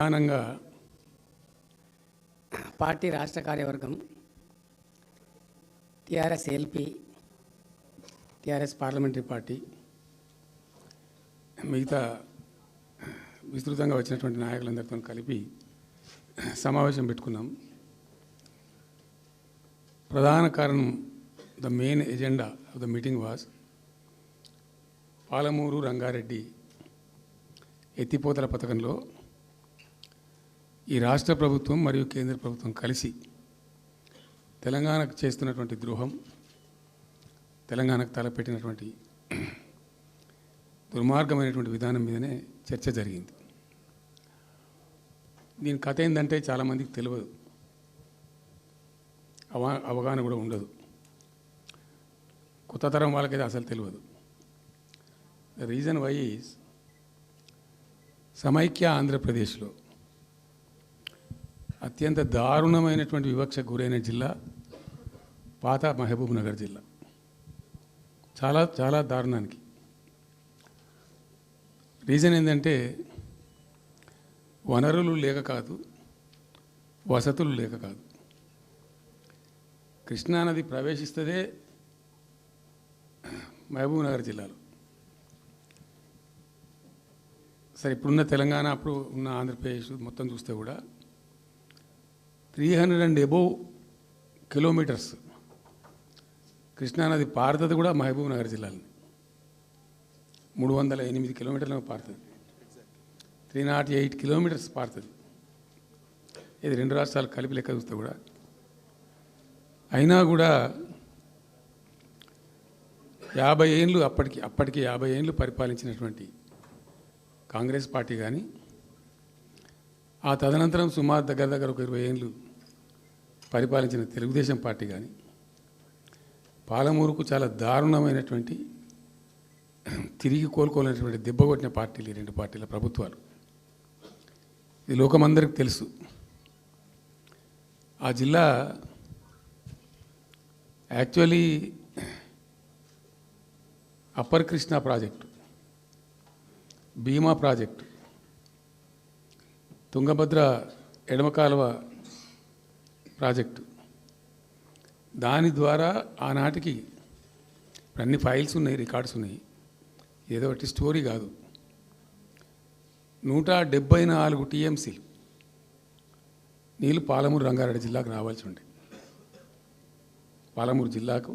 ప్రధానంగా పార్టీ రాష్ట్ర కార్యవర్గం TRS LP TRS parliamentary party మిగతా విస్తృతంగా వచ్చినటువంటి నాయకులందరితో కలిపి సమావేశం పెట్టుకున్నాం. ప్రధాన కారణం the main agenda of the meeting was Palamuru Rangareddy ఎత్తిపోతల పథకంలో ఈ రాష్ట్ర ప్రభుత్వం మరియు కేంద్ర ప్రభుత్వం కలిసి తెలంగాణకు చేస్తున్నటువంటి ద్రోహం, తెలంగాణకు తలపెట్టినటువంటి దుర్మార్గమైనటువంటి విధానం మీదనే చర్చ జరిగింది. దీని కథ ఏంటంటే చాలామందికి తెలియదు, అవగాహన కూడా ఉండదు. కొత్త తరం వాళ్ళకైతే అసలు తెలియదు. ద రీజన్ వై ఈజ్ సమైక్య ఆంధ్రప్రదేశ్లో అత్యంత దారుణమైనటువంటి వివక్షకు గురైన జిల్లా పాత మహబూబ్ నగర్ జిల్లా. చాలా చాలా దారుణానికి. రీజన్ ఏంటంటే వనరులు లేక కాదు, వసతులు లేక కాదు. కృష్ణానది ప్రవేశిస్తుందే మహబూబ్ నగర్ జిల్లాలో. సరే, ఇప్పుడున్న తెలంగాణ, అప్పుడు ఉన్న ఆంధ్రప్రదేశ్ మొత్తం చూస్తే కూడా 300 and above కిలోమీటర్స్ కృష్ణానది పారుతుంది కూడా మహబూబ్ నగర్ జిల్లాలో. 308 కిలోమీటర్లు పారుతుంది, 308 కిలోమీటర్స్ పారుతుంది. ఇది రెండు రాష్ట్రాలు కలిపి లెక్క చూస్తే కూడా. అయినా కూడా 50 ఏళ్ళు అప్పటికి 50 ఏళ్ళు పరిపాలించినటువంటి కాంగ్రెస్ పార్టీ కానీ, ఆ తదనంతరం సుమారు దగ్గర ఒక 20 ఏళ్ళు పరిపాలించిన తెలుగుదేశం పార్టీ కానీ పాలమూరుకు చాలా దారుణమైనటువంటి తిరిగి కోలుకోలేనటువంటి దెబ్బ కొట్టిన పార్టీలు ఈ రెండు పార్టీల ప్రభుత్వాలు. ఇది లోకమందరికి తెలుసు. ఆ జిల్లా యాక్చువల్లీ అప్పర్ కృష్ణా ప్రాజెక్టు, భీమా ప్రాజెక్టు, తుంగభద్ర ఎడమ కాలువ ప్రాజెక్టు, దాని ద్వారా ఆనాటికి అన్ని ఫైల్స్ ఉన్నాయి, రికార్డ్స్ ఉన్నాయి. ఏదో ఒకటి స్టోరీ కాదు. 174 టీఎంసీలు నీళ్ళు పాలమూరు రంగారెడ్డి జిల్లాకు రావాల్సి ఉండే. పాలమూరు జిల్లాకు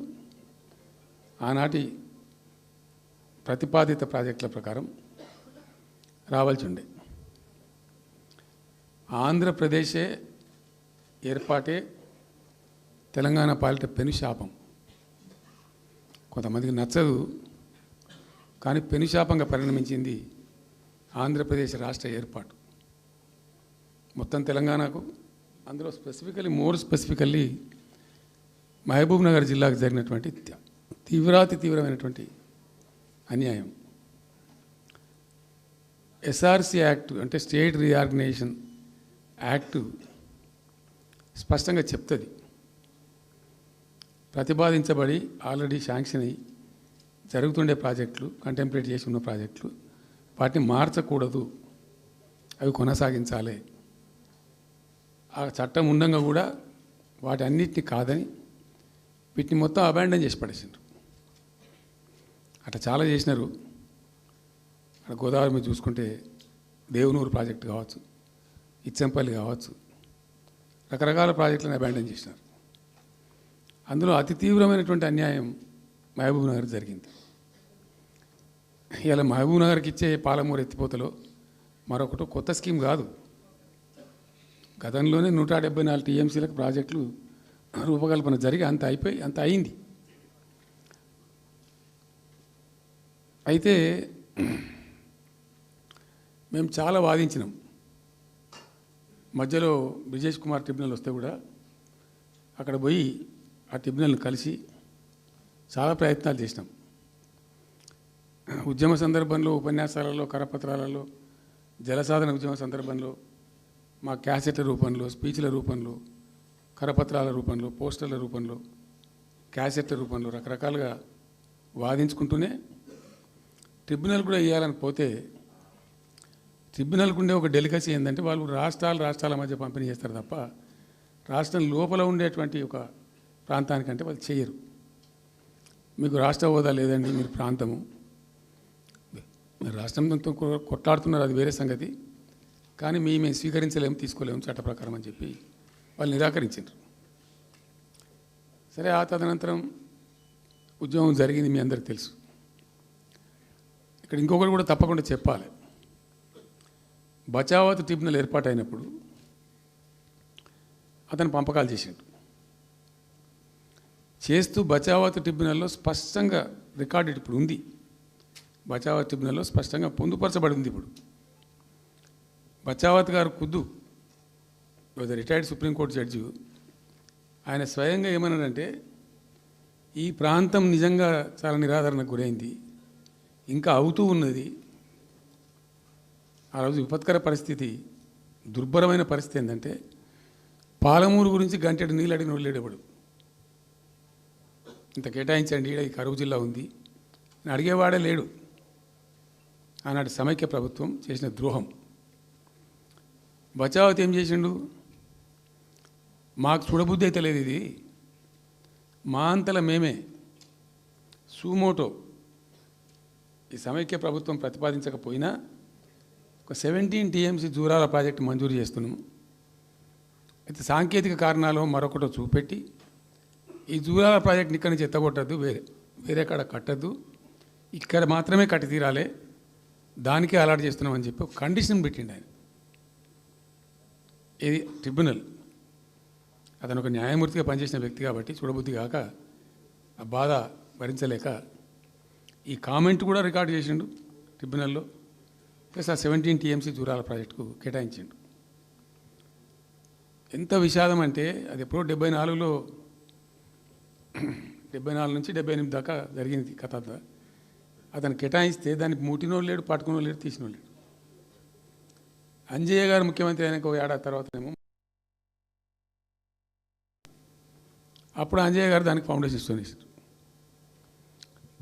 ఆనాటి ప్రతిపాదిత ప్రాజెక్టుల ప్రకారం రావాల్సి ఉండే. ఆంధ్రప్రదేశే ఏర్పాటే తెలంగాణ పాలిట పెనుశాపం. కొంతమందికి నచ్చదు, కానీ పెనుశాపంగా పరిణమించింది ఆంధ్రప్రదేశ్ రాష్ట్ర ఏర్పాటు. మొత్తం తెలంగాణకు, అందులో మోర్ స్పెసిఫికల్లీ మహబూబ్ నగర్ జిల్లాకు జరిగినటువంటి తీవ్రమైనటువంటి అన్యాయం. ఎస్ఆర్సి యాక్ట్ అంటే స్టేట్ రీఆర్గనైజేషన్ యాక్టు స్పష్టంగా చెప్తుంది, ప్రతిపాదించబడి ఆల్రెడీ శాంక్షన్ అయ్యి జరుగుతుండే ప్రాజెక్టులు, కంటెంప్లేట్ చేసి ఉన్న ప్రాజెక్టులు, వాటిని మార్చకూడదు, అవి కొనసాగించాలి. ఆ చట్టం ఉండగా కూడా వాటి అన్నిటిని కాదని వీటిని మొత్తం అబాండన్ చేసి పడేసిండ్రు. అట్లా చాలా చేసినారు. అక్కడ గోదావరి మీద చూసుకుంటే దేవునూరు ప్రాజెక్టు కావచ్చు, ఇచ్చంపల్లి కావచ్చు, రకరకాల ప్రాజెక్టులను అబాండన్ చేసినారు. అందులో అతి తీవ్రమైనటువంటి అన్యాయం మహబూబ్ నగర్ జరిగింది. ఇలా మహబూబ్ నగర్కి ఇచ్చే పాలమూరు ఎత్తిపోతలో మరొకటి కొత్త స్కీమ్ కాదు. గతంలోనే 174 టీఎంసీలకు ప్రాజెక్టులు రూపకల్పన జరిగి అంత అయింది. అయితే మేము చాలా వాదించినాం. మధ్యలో బ్రిజేష్ కుమార్ ట్రిబ్యునల్ వస్తే కూడా అక్కడ పోయి ఆ ట్రిబ్యునల్ని కలిసి చాలా ప్రయత్నాలు చేసినాం. ఉద్యమ సందర్భంలో, ఉపన్యాసాలలో, కరపత్రాలలో, జలసాధన ఉద్యమ సందర్భంలో, మా క్యాసెట్ల రూపంలో, స్పీచ్ల రూపంలో, కరపత్రాల రూపంలో, పోస్టర్ల రూపంలో, క్యాసెట్ల రూపంలో రకరకాలుగా వాదించుకుంటూనే ట్రిబ్యునల్ కూడా వేయాలని పోతే ట్రిబ్యునల్కు ఉండే ఒక డెలికసీ ఏంటంటే వాళ్ళు రాష్ట్రాల మధ్య పంపిణీ చేస్తారు తప్ప రాష్ట్రం లోపల ఉండేటువంటి ఒక ప్రాంతానికంటే వాళ్ళు చేయరు. మీకు రాష్ట్ర హోదా లేదండి, మీరు ప్రాంతము, మీరు రాష్ట్రంతో కొట్లాడుతున్నారు, అది వేరే సంగతి, కానీ మేము స్వీకరించలేము, తీసుకోలేము చట్ట ప్రకారం అని చెప్పి వాళ్ళు నిరాకరించారు. సరే, ఆ తదనంతరం ఉద్యమం జరిగింది, మీ అందరికీ తెలుసు. ఇక్కడ ఇంకొకటి కూడా తప్పకుండా చెప్పాలి. బచావత్ ట్రిబ్యునల్ ఏర్పాటైనప్పుడు అతను పంపకాలు చేస్తూ బచావత్ ట్రిబ్యునల్లో స్పష్టంగా రికార్డెడ్ ఇప్పుడు ఉంది. బచావత్ ట్రిబ్యునల్లో స్పష్టంగా పొందుపరచబడి ఉంది. ఇప్పుడు బచావత్ గారు ఖుద్దు రిటైర్డ్ సుప్రీంకోర్టు జడ్జి, ఆయన స్వయంగా ఏమన్నాడంటే, ఈ ప్రాంతం నిజంగా చాలా నిరాదరణకు గురైంది, ఇంకా అవుతూ ఉన్నది. ఆ రోజు విపత్కర పరిస్థితి, దుర్భరమైన పరిస్థితి ఏంటంటే, పాలమూరు గురించి గంటెడు నీళ్ళు అడిగిన వాళ్ళు లేడేవాడు. ఇంత కేటాయించండి, ఈ కరువు జిల్లా ఉంది అని అడిగేవాడే లేడు. ఆనాటి సమైక్య ప్రభుత్వం చేసిన ద్రోహం. బచావత్ ఏం చేసిండు, మాకు చూడబుద్ధి అయితే లేదు, ఇది మా అంతలా మేమే సూమోటో ఈ సమైక్య ప్రభుత్వం ప్రతిపాదించకపోయినా ఒక 17 TMC జూరాల ప్రాజెక్టు మంజూరు చేస్తున్నాము. అయితే సాంకేతిక కారణాలు మరొకటో చూపెట్టి ఈ జూరాల ప్రాజెక్టుని ఇక్కడి నుంచి ఎత్తగొట్టద్దు, వేరే కాడ కట్టద్దు, ఇక్కడ మాత్రమే కట్టి తీరాలి, దానికే అలాట్ చేస్తున్నామని చెప్పి ఒక కండిషన్ పెట్టిండు ఆయన. ఇది ట్రిబ్యునల్. అతను ఒక న్యాయమూర్తిగా పనిచేసిన వ్యక్తి కాబట్టి చూడబుద్ధి కాక ఆ బాధ భరించలేక ఈ కామెంట్ కూడా రికార్డు చేసిండు ట్రిబ్యునల్లో. ప్లస్ ఆ 17 TMC జూరాల ప్రాజెక్టుకు కేటాయించిండు. ఎంత విషాదం అంటే, అది ఎప్పుడో 74లో 74 నుంచి 78 దాకా జరిగింది కథ. అతను కేటాయిస్తే దానికి ముట్టినోళ్ళు లేడు, పట్టుకునోళ్ళు లేడు, తీసినోళ్ళు లేడు. అంజయ్య గారు ముఖ్యమంత్రి అయినాక ఒక ఏడాది తర్వాతనేమో అప్పుడు అంజయ్య గారు దానికి ఫౌండేషన్ స్టోన్ వేసారు.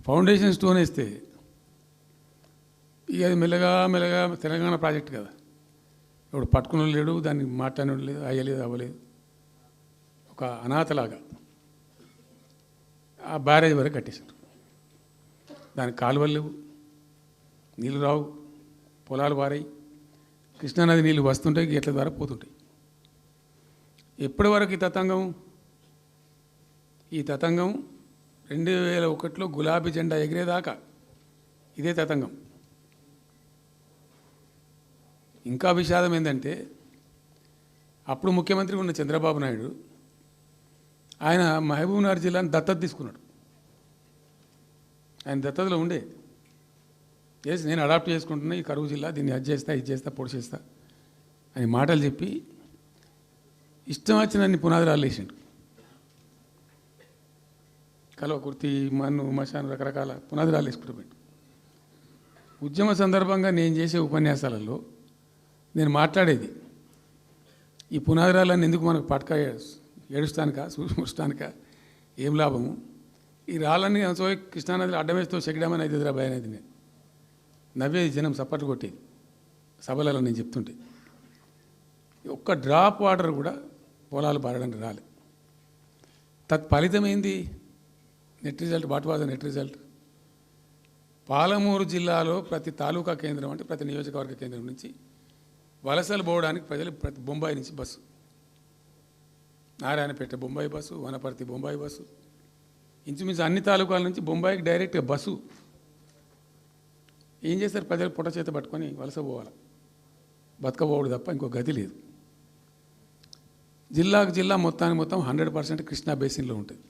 ఫౌండేషన్ స్టోన్ వేస్తే ఇక అది మెల్లగా తెలంగాణ ప్రాజెక్ట్ కదా, ఇప్పుడు పట్టుకుని లేడు, దాన్ని మాట్లాడడం లేదు, అయ్యలేదు, అవ్వలేదు, ఒక అనాథలాగా ఆ బ్యారేజ్ వరకు కట్టేశారు. దానికి కాలువలు లేవు, నీళ్ళు రావు, పొలాలు బారాయి, కృష్ణానది నీళ్ళు వస్తుంటాయి, గేట్ల ద్వారా పోతుంటాయి. ఎప్పటి వరకు ఈ తతంగం 2001లో గులాబీ జెండా ఎగిరేదాకా ఇదే తతంగం. ఇంకా విషాదం ఏంటంటే, అప్పుడు ముఖ్యమంత్రి ఉన్న చంద్రబాబు నాయుడు ఆయన మహబూబ్నగర్ జిల్లాను దత్తత తీసుకున్నాడు. ఆయన దత్తతలో ఉండే చేసి నేను అడాప్ట్ చేసుకుంటున్నా ఈ కరువు జిల్లా, దీన్ని అది చేస్తా, ఇది చేస్తా, పొడి చేస్తా అని మాటలు చెప్పి ఇష్టం వచ్చినన్ని పునాదురాలు వేసిండు. కల్వకుర్తి, మన్ను, మశాను, రకరకాల పునాదురాలు వేసుకుంటూ ఉద్యమ సందర్భంగా నేను చేసే ఉపన్యాసాలలో నేను మాట్లాడేది, ఈ పునాదిరాలన్నీ ఎందుకు మనకు పట్క ఏడుస్తానిక, చూస్తానిక, ఏం లాభము, ఈ రాళ్ళన్నీ కృష్ణానదిలో అడ్డమేస్తూ చెక్కడమని అయితే భయ అనేది నేను నవ్వేది, జనం సప్పట్లు కొట్టేది సభలలో నేను చెప్తుంటే. ఒక్క డ్రాప్ వాటర్ కూడా పొలాలు పారడానికి రాలే. తత్ఫలితం ఏంది? Net result. What was the net result? Palamuru జిల్లాలో ప్రతి తాలూకా కేంద్రం, అంటే ప్రతి నియోజకవర్గ కేంద్రం నుంచి వలసలు పోవడానికి ప్రజలు ప్రతి బొంబాయి నుంచి bus, Narayanpet Bombay bus, Wanaparthy Bombay bus, ఇంచుమించు అన్ని తాలూకాల నుంచి బొంబాయికి డైరెక్ట్గా బస్సు. ఏం చేస్తారు? ప్రజలు పొట్ట చేత పట్టుకొని వలస పోవాలి, బతకపోవడు తప్ప ఇంకో గతి లేదు. జిల్లాకు జిల్లా మొత్తానికి మొత్తం 100% కృష్ణా బేసిన్లో ఉంటుంది.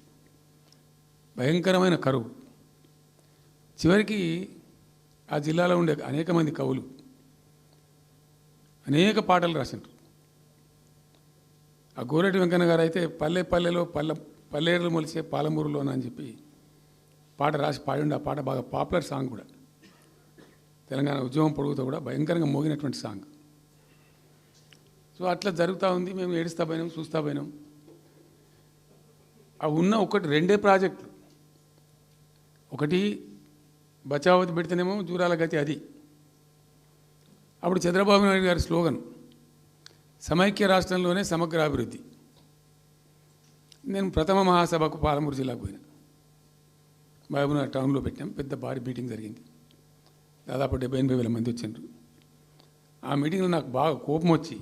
భయంకరమైన కరువు. చివరికి ఆ జిల్లాలో ఉండే అనేక మంది కవులు అనేక పాటలు రాసిండ్రు. ఆ గోరెటి వెంకన్న గారు అయితే పల్లెలో పల్లెలు మొలిసే పాలమూరులోన అని చెప్పి పాట రాసి పాడిండు. ఆ పాట బాగా పాపులర్ సాంగ్ కూడా, తెలంగాణ ఉద్యమం పొడుగుతో కూడా భయంకరంగా మోగినటువంటి సాంగ్. సో అట్లా జరుగుతూ ఉంది. మేము ఏడుస్తా పోయినాం, చూస్తా పోయినాం. అవి ఉన్న రెండే ప్రాజెక్టులు. ఒకటి బచావతి పెడితేనేమో జూరాల గతి అది. అప్పుడు చంద్రబాబు నాయుడు గారి స్లోగన్ సమైక్య రాష్ట్రంలోనే సమగ్ర అభివృద్ధి. నేను ప్రథమ మహాసభకు పాలమూరు జిల్లాకు పోయినా, మహబూబ్నగర్ టౌన్లో పెట్టాం. పెద్ద భారీ మీటింగ్ జరిగింది, దాదాపు 70,000-80,000 మంది వచ్చిండ్రు. ఆ మీటింగ్లో నాకు బాగా కోపం వచ్చి,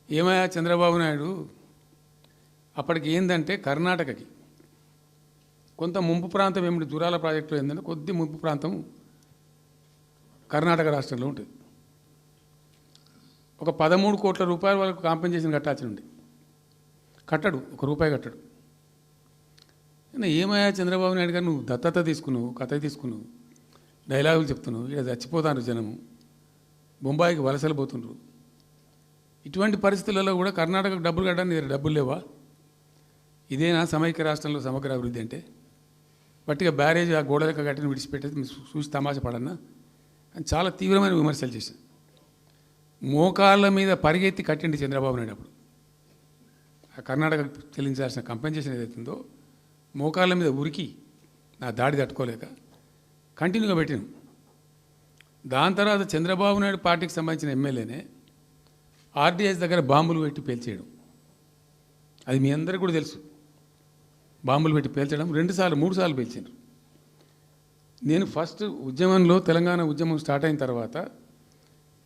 ఏమయ్యా చంద్రబాబు నాయుడు, అప్పటికి ఏంటంటే కర్ణాటకకి కొంత ముంపు ప్రాంతం ఏమిటి, దూరాల ప్రాజెక్టులో ఏంటంటే కొద్ది ముంపు ప్రాంతం కర్ణాటక రాష్ట్రంలో ఉంటుంది. ఒక 13 కోట్ల రూపాయల వరకు కాంపెన్సేషన్ కట్టాల్సి ఉండి కట్టడు, ₹1 కట్టడు. ఏమయ్యా చంద్రబాబు నాయుడు గారు, నువ్వు దత్తత తీసుకున్నావు, కథ తీసుకున్నావు, డైలాగులు చెప్తున్నావు, ఇక్కడ చచ్చిపోతాను జనము, బొంబాయికి వలసలు పోతుండ్రు. ఇటువంటి పరిస్థితులలో కూడా కర్ణాటకకు డబ్బులు కట్టడానికి డబ్బులు లేవా? ఇదేనా సమైక్య రాష్ట్రంలో సమగ్ర అభివృద్ధి అంటే? పట్టిగా బ్యారేజ్ ఆ గోడలకు కట్టిన విడిచిపెట్టేది చూసి తమాషా పడన్నా అని చాలా తీవ్రమైన విమర్శలు చేశాను. మోకాళ్ళ మీద పరిగెత్తి కట్టిండి చంద్రబాబు నాయుడు. అప్పుడు ఆ కర్ణాటక చెల్లించాల్సిన కంపెన్సేషన్ ఏదైతుందో మోకాళ్ళ మీద ఉరికి నా దాడి తట్టుకోలేక కంటిన్యూగా పెట్టినాం. దాని తర్వాత చంద్రబాబు నాయుడు పార్టీకి సంబంధించిన ఎమ్మెల్యేనే ఆర్డీఎస్ దగ్గర బాంబులు పెట్టి పేల్చేయడం, అది మీ అందరికీ కూడా తెలుసు. బాంబులు పెట్టి పేల్చడం 2 సార్లు 3 సార్లు పేల్చారు. నేను ఫస్ట్ ఉద్యమంలో, తెలంగాణ ఉద్యమం స్టార్ట్ అయిన తర్వాత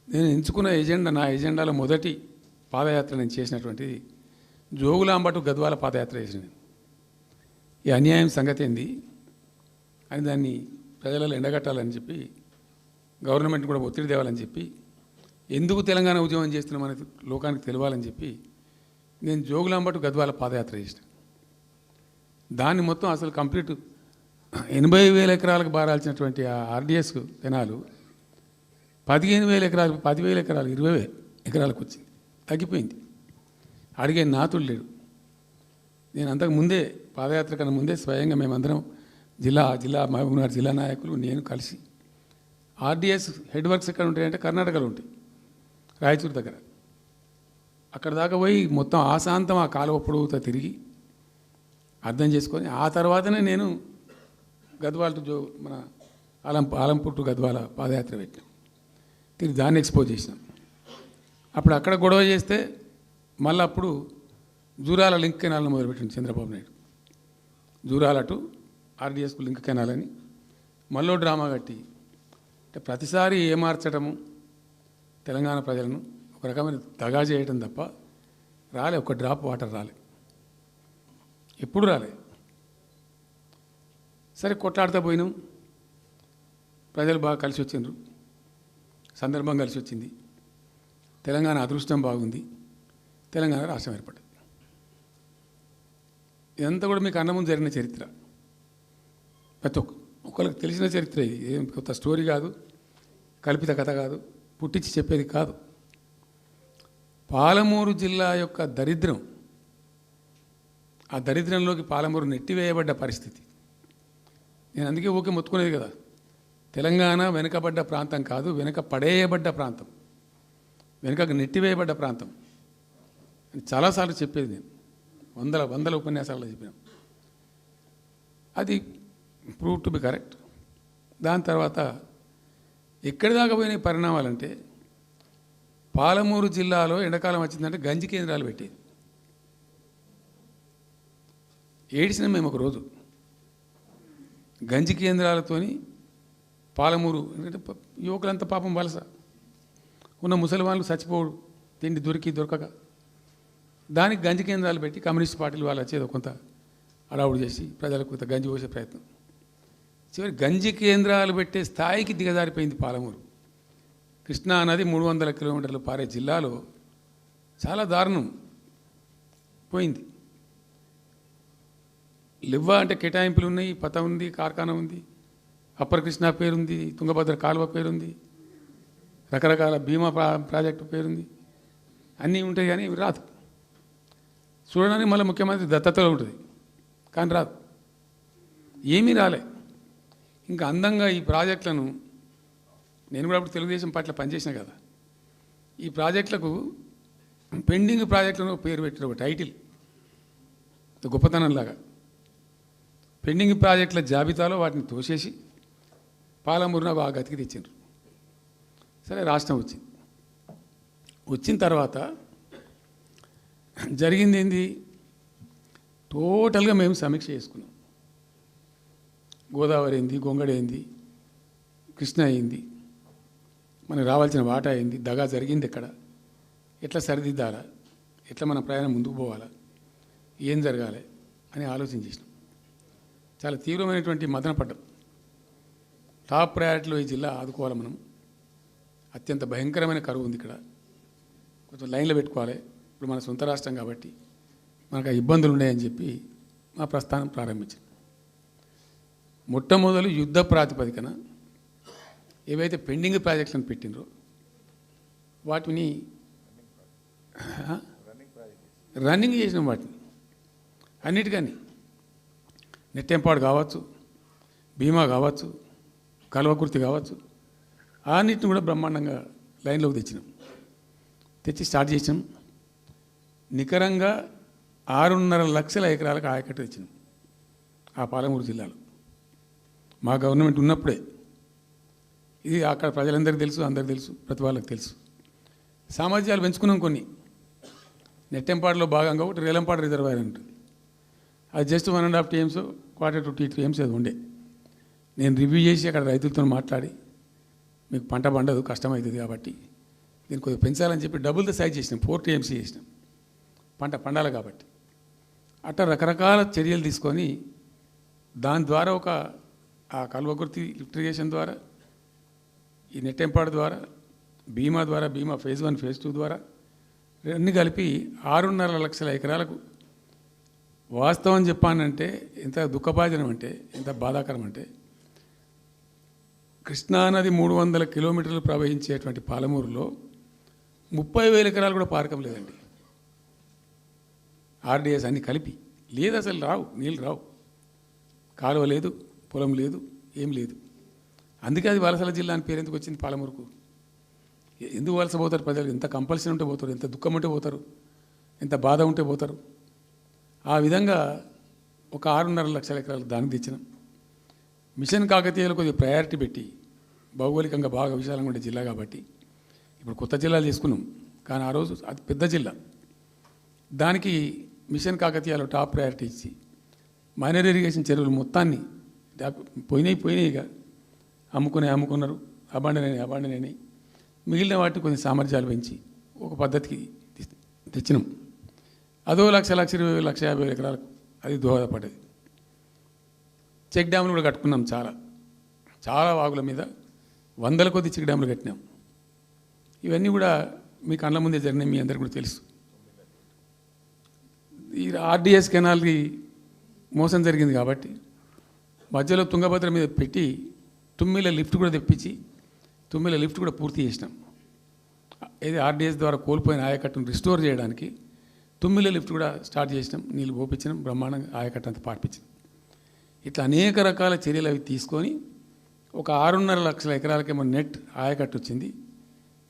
నేను ఎంచుకున్న ఎజెండా, నా ఎజెండాలో మొదటి పాదయాత్ర నేను చేసినటువంటిది జోగులాంబ టు గద్వాల పాదయాత్ర చేసిన. ఈ అన్యాయం సంగతి ఏంది అని దాన్ని ప్రజలలో ఎండగట్టాలని చెప్పి, గవర్నమెంట్ కూడా ఒత్తిడి తేవాలని చెప్పి, ఎందుకు తెలంగాణ ఉద్యమం చేస్తున్నాం అనేది లోకానికి తెలియాలని చెప్పి నేను జోగులాంబ టు గద్వాల పాదయాత్ర చేసిన. దాన్ని మొత్తం అసలు కంప్లీట్ 80,000 ఎకరాలకు బారాల్సినటువంటి ఆ ఆర్డీఎస్ కెనాలు 15,000 ఎకరాలు, 10,000 ఎకరాలు, 20,000 ఎకరాలకు వచ్చింది, తగ్గిపోయింది. అడిగే నాతుడు లేడు. నేను అంతకు ముందే, పాదయాత్ర కన్నా ముందే స్వయంగా మేమందరం జిల్లా మహబూబ్నగర్ జిల్లా నాయకులు నేను కలిసి, ఆర్డీఎస్ హెడ్ వర్క్స్ ఎక్కడ ఉంటాయంటే కర్ణాటకలో ఉంటాయి, రాయచూరు దగ్గర. అక్కడ దాకా పోయి మొత్తం ఆశాంతం ఆ కాలువ పొడవుతో తిరిగి అర్థం చేసుకొని ఆ తర్వాతనే నేను గద్వాల టు మన ఆలంపూర్ టు గద్వాల పాదయాత్ర పెట్టాం. తిరిగి దాన్ని ఎక్స్పోజ్ చేసినాం. అప్పుడు అక్కడ గొడవ చేస్తే మళ్ళీ అప్పుడు జూరాల లింక్ కెనాల్ని మొదలుపెట్టింది చంద్రబాబు నాయుడు. జూరాల టు ఆర్డీఎస్కు లింక్ కెనాల్ అని మళ్ళీ డ్రామా కట్టి, అంటే ప్రతిసారి ఏమార్చడము, తెలంగాణ ప్రజలను ఒక రకమైన దగా చేయటం తప్ప రాలే, ఒక డ్రాప్ వాటర్ రాలే, ఎప్పుడు రాలే. సరే కొట్లాడుతూ పోయినాం, ప్రజలు బాగా కలిసి వచ్చిండ్రు, సందర్భం కలిసి వచ్చింది, తెలంగాణ అదృష్టం బాగుంది, తెలంగాణ రాష్ట్రం ఏర్పడింది. ఇదంతా కూడా మీకు అన్న ముందు జరిగిన చరిత్ర, ప్రతి ఒక్కరికి తెలిసిన చరిత్ర. ఇది ఏం కొత్త స్టోరీ కాదు, కల్పిత కథ కాదు, పుట్టించి చెప్పేది కాదు. పాలమూరు జిల్లా యొక్క దరిద్రం, ఆ దరిద్రంలోకి పాలమూరు నెట్టివేయబడ్డ పరిస్థితి. నేను అందుకే ఓకే మొత్తుకునేది కదా, తెలంగాణ వెనుకబడ్డ ప్రాంతం కాదు, వెనుక పడేయబడ్డ ప్రాంతం, వెనుకకు నెట్టివేయబడ్డ ప్రాంతం అని చాలాసార్లు చెప్పేది నేను, వందల ఉపన్యాసాల్లో చెప్పినాం. అది ప్రూవ్ టు బి కరెక్ట్. దాని తర్వాత ఎక్కడి దాకా పోయిన పరిణామాలంటే, పాలమూరు జిల్లాలో ఎండాకాలం వచ్చిందంటే గంజి కేంద్రాలు పెట్టేది. ఏడిసినాం మేము ఒకరోజు, గంజి కేంద్రాలతోని పాలమూరు, ఎందుకంటే యువకులంతా పాపం వలస ఉన్న ముసలివాళ్ళు చచ్చిపోడు, తిండి దొరకక, దానికి గంజి కేంద్రాలు పెట్టి కమ్యూనిస్ట్ పార్టీలు వాళ్ళు వచ్చేదో కొంత అడావుడు చేసి ప్రజలకు కొంత గంజి పోసే ప్రయత్నం. చివరి గంజి కేంద్రాలు పెట్టే స్థాయికి దిగజారిపోయింది పాలమూరు. కృష్ణా నది 300 కిలోమీటర్లు పారే జిల్లాలో చాలా దారుణం పోయింది. లివ్వ అంటే కేటాయింపులు ఉన్నాయి, పత ఉంది, కార్ఖానా ఉంది, అప్పర్ కృష్ణా పేరుంది, తుంగభద్ర కాలువ పేరుంది, రకరకాల భీమా ప్రాజెక్టు పేరుంది, అన్నీ ఉంటాయి కానీ ఇవి రాదు. చూడడానికి మళ్ళీ ముఖ్యమంత్రి దత్తతలో ఉంటుంది కానీ రాదు, ఏమీ రాలే. ఇంకా అందంగా ఈ ప్రాజెక్టులను, నేను కూడా అప్పుడు తెలుగుదేశం పార్టీలో పనిచేసిన కదా, ఈ ప్రాజెక్టులకు పెండింగ్ ప్రాజెక్టులను పేరు పెట్టారు, ఒక టైటిల్ గొప్పతనంలాగా. పెండింగ్ ప్రాజెక్టుల జాబితాలో వాటిని తోసేసి పాలమూరును ఆ గతికి తెచ్చారు. సరే రాష్ట్రం వచ్చింది. వచ్చిన తర్వాత జరిగింది ఏంది, టోటల్గా మేము సమీక్ష చేసుకున్నాం. గోదావరి అయింది, గొంగడి అయింది, కృష్ణ అయింది, మనకు రావాల్సిన వాటా అయింది, దగా జరిగింది ఎక్కడ, ఎట్లా సరిదిద్దాలా, ఎట్లా మన ప్రయాణం ముందుకు పోవాలా, ఏం జరగాలి అని ఆలోచన చేసినాం. చాలా తీవ్రమైనటువంటి మదన పడ్డం. టాప్ ప్రయారిటీలో ఈ జిల్లా ఆదుకోవాలి మనం. అత్యంత భయంకరమైన కరువు ఉంది ఇక్కడ, కొంచెం లైన్లో పెట్టుకోవాలి. ఇప్పుడు మన సొంత రాష్ట్రం కాబట్టి మనకు ఆ ఇబ్బందులు ఉన్నాయని చెప్పి మా ప్రస్థానం ప్రారంభించాం. మొట్టమొదలు యుద్ధ ప్రాతిపదికన ఏవైతే పెండింగ్ ప్రాజెక్టులను పెట్టినరో వాటిని రన్నింగ్ చేసినాం. వాటిని అన్నిటికీ నెట్టెంపాడు కావచ్చు, భీమా కావచ్చు, కల్వకుర్తి కావచ్చు, అన్నిటిని కూడా బ్రహ్మాండంగా లైన్లోకి తెచ్చి స్టార్ట్ చేసినాం. నికరంగా 6.5 లక్షల ఎకరాలకు ఆయకట్టు తెచ్చినాం ఆ పాలమూరు జిల్లాలో. మా గవర్నమెంట్ ఉన్నప్పుడే. ఇది అక్కడ ప్రజలందరికీ తెలుసు, అందరికీ తెలుసు, ప్రతి వాళ్ళకి తెలుసు. సామర్థ్యాలు పెంచుకున్నాం కొన్ని. నెట్టెంపాడులో భాగంగా ఒకటి రేలంపాడు రిజర్వాయర్ ఉంటుంది. అది జస్ట్ 1.5 TMs, 1/4 to 2 TMs అది ఉండే. నేను రివ్యూ చేసి అక్కడ రైతులతో మాట్లాడి, మీకు పంట పండదు, కష్టమవుతుంది కాబట్టి దీన్ని కొద్దిగా పెంచాలని చెప్పి డబుల్ ద సైజ్ చేసినాం, 4 TMs చేసినాం, పంట పండాలి కాబట్టి. అట్లా రకరకాల చర్యలు తీసుకొని దాని ద్వారా ఆ కల్వకుర్తి లిఫ్ట్ ఇరిగేషన్ ద్వారా, ఈ నెట్టెంపాడు ద్వారా, భీమా ద్వారా, భీమా phase 1 phase 2 ద్వారా అన్నీ కలిపి 6.5 లక్షల ఎకరాలకు. వాస్తవం చెప్పానంటే ఎంత దుఃఖభాజనం అంటే, ఎంత బాధాకరం అంటే, కృష్ణానది 300 కిలోమీటర్లు ప్రవహించేటువంటి పాలమూరులో 30,000 ఎకరాలు కూడా పారకం లేదండి. RDS అన్నీ కలిపి లేదు, అసలు రావు, నీళ్ళు రావు, కాలువ లేదు, పొలం లేదు, ఏం లేదు. అందుకే అది వలసల జిల్లా అని పేరు ఎందుకు వచ్చింది పాలమూరుకు? ఎందుకు వలస పోతారు ప్రజలు? ఎంత కంపల్షన్ ఉంటే పోతారు, ఎంత దుఃఖం ఉంటే పోతారు, ఎంత బాధ ఉంటే పోతారు. ఆ విధంగా ఒక 6.5 లక్షల ఎకరాలకు దానికి తెచ్చినాం. మిషన్ కాకతీయలో కొద్దిగా ప్రయారిటీ పెట్టి, భౌగోళికంగా బాగా విశాలంగా ఉండే జిల్లా కాబట్టి ఇప్పుడు కొత్త జిల్లాలు చేసుకున్నాం, కానీ ఆ రోజు అది పెద్ద జిల్లా. దానికి మిషన్ కాకతీయలో టాప్ ప్రయారిటీ ఇచ్చి మైనర్ ఇరిగేషన్ చెరువులు మొత్తాన్ని పోయినాయిగా అమ్ముకున్నారు, అబాండనైనాయి. మిగిలిన వాటిని కొన్ని సామర్థ్యాలు పెంచి ఒక పద్ధతికి తెచ్చినాం. అదో 1,20,000, 1,50,000 ఎకరాలకు అది దోహదపడ్డది. చెక్ డ్యాములు కూడా కట్టుకున్నాం. చాలా వాగుల మీద 100 కొద్ది చెక్ డ్యాములు కట్టినాం. ఇవన్నీ కూడా మీ కళ్ళ ముందే జరిగినాయి, మీ అందరికీ కూడా తెలుసు. ఈ RDS కెనాల్కి మోసం జరిగింది కాబట్టి మధ్యలో తుంగభద్ర మీద పెట్టి తుమ్మిల లిఫ్ట్ కూడా తెప్పించి తుమ్మిల లిఫ్ట్ కూడా పూర్తి చేసినాం. ఇది RDS ద్వారా కోల్పోయిన ఆయకట్టును రిస్టోర్ చేయడానికి తుమ్మిల లిఫ్ట్ కూడా స్టార్ట్ చేసినాం, నీళ్ళు పోపించినాం, బ్రహ్మాండంగా ఆయకట్టు అంతా పార్పించినాం. ఇట్లా అనేక రకాల చర్యలు అవి తీసుకొని ఒక 6.5 లక్షల ఎకరాలకేమో నెట్ ఆయకట్టు వచ్చింది.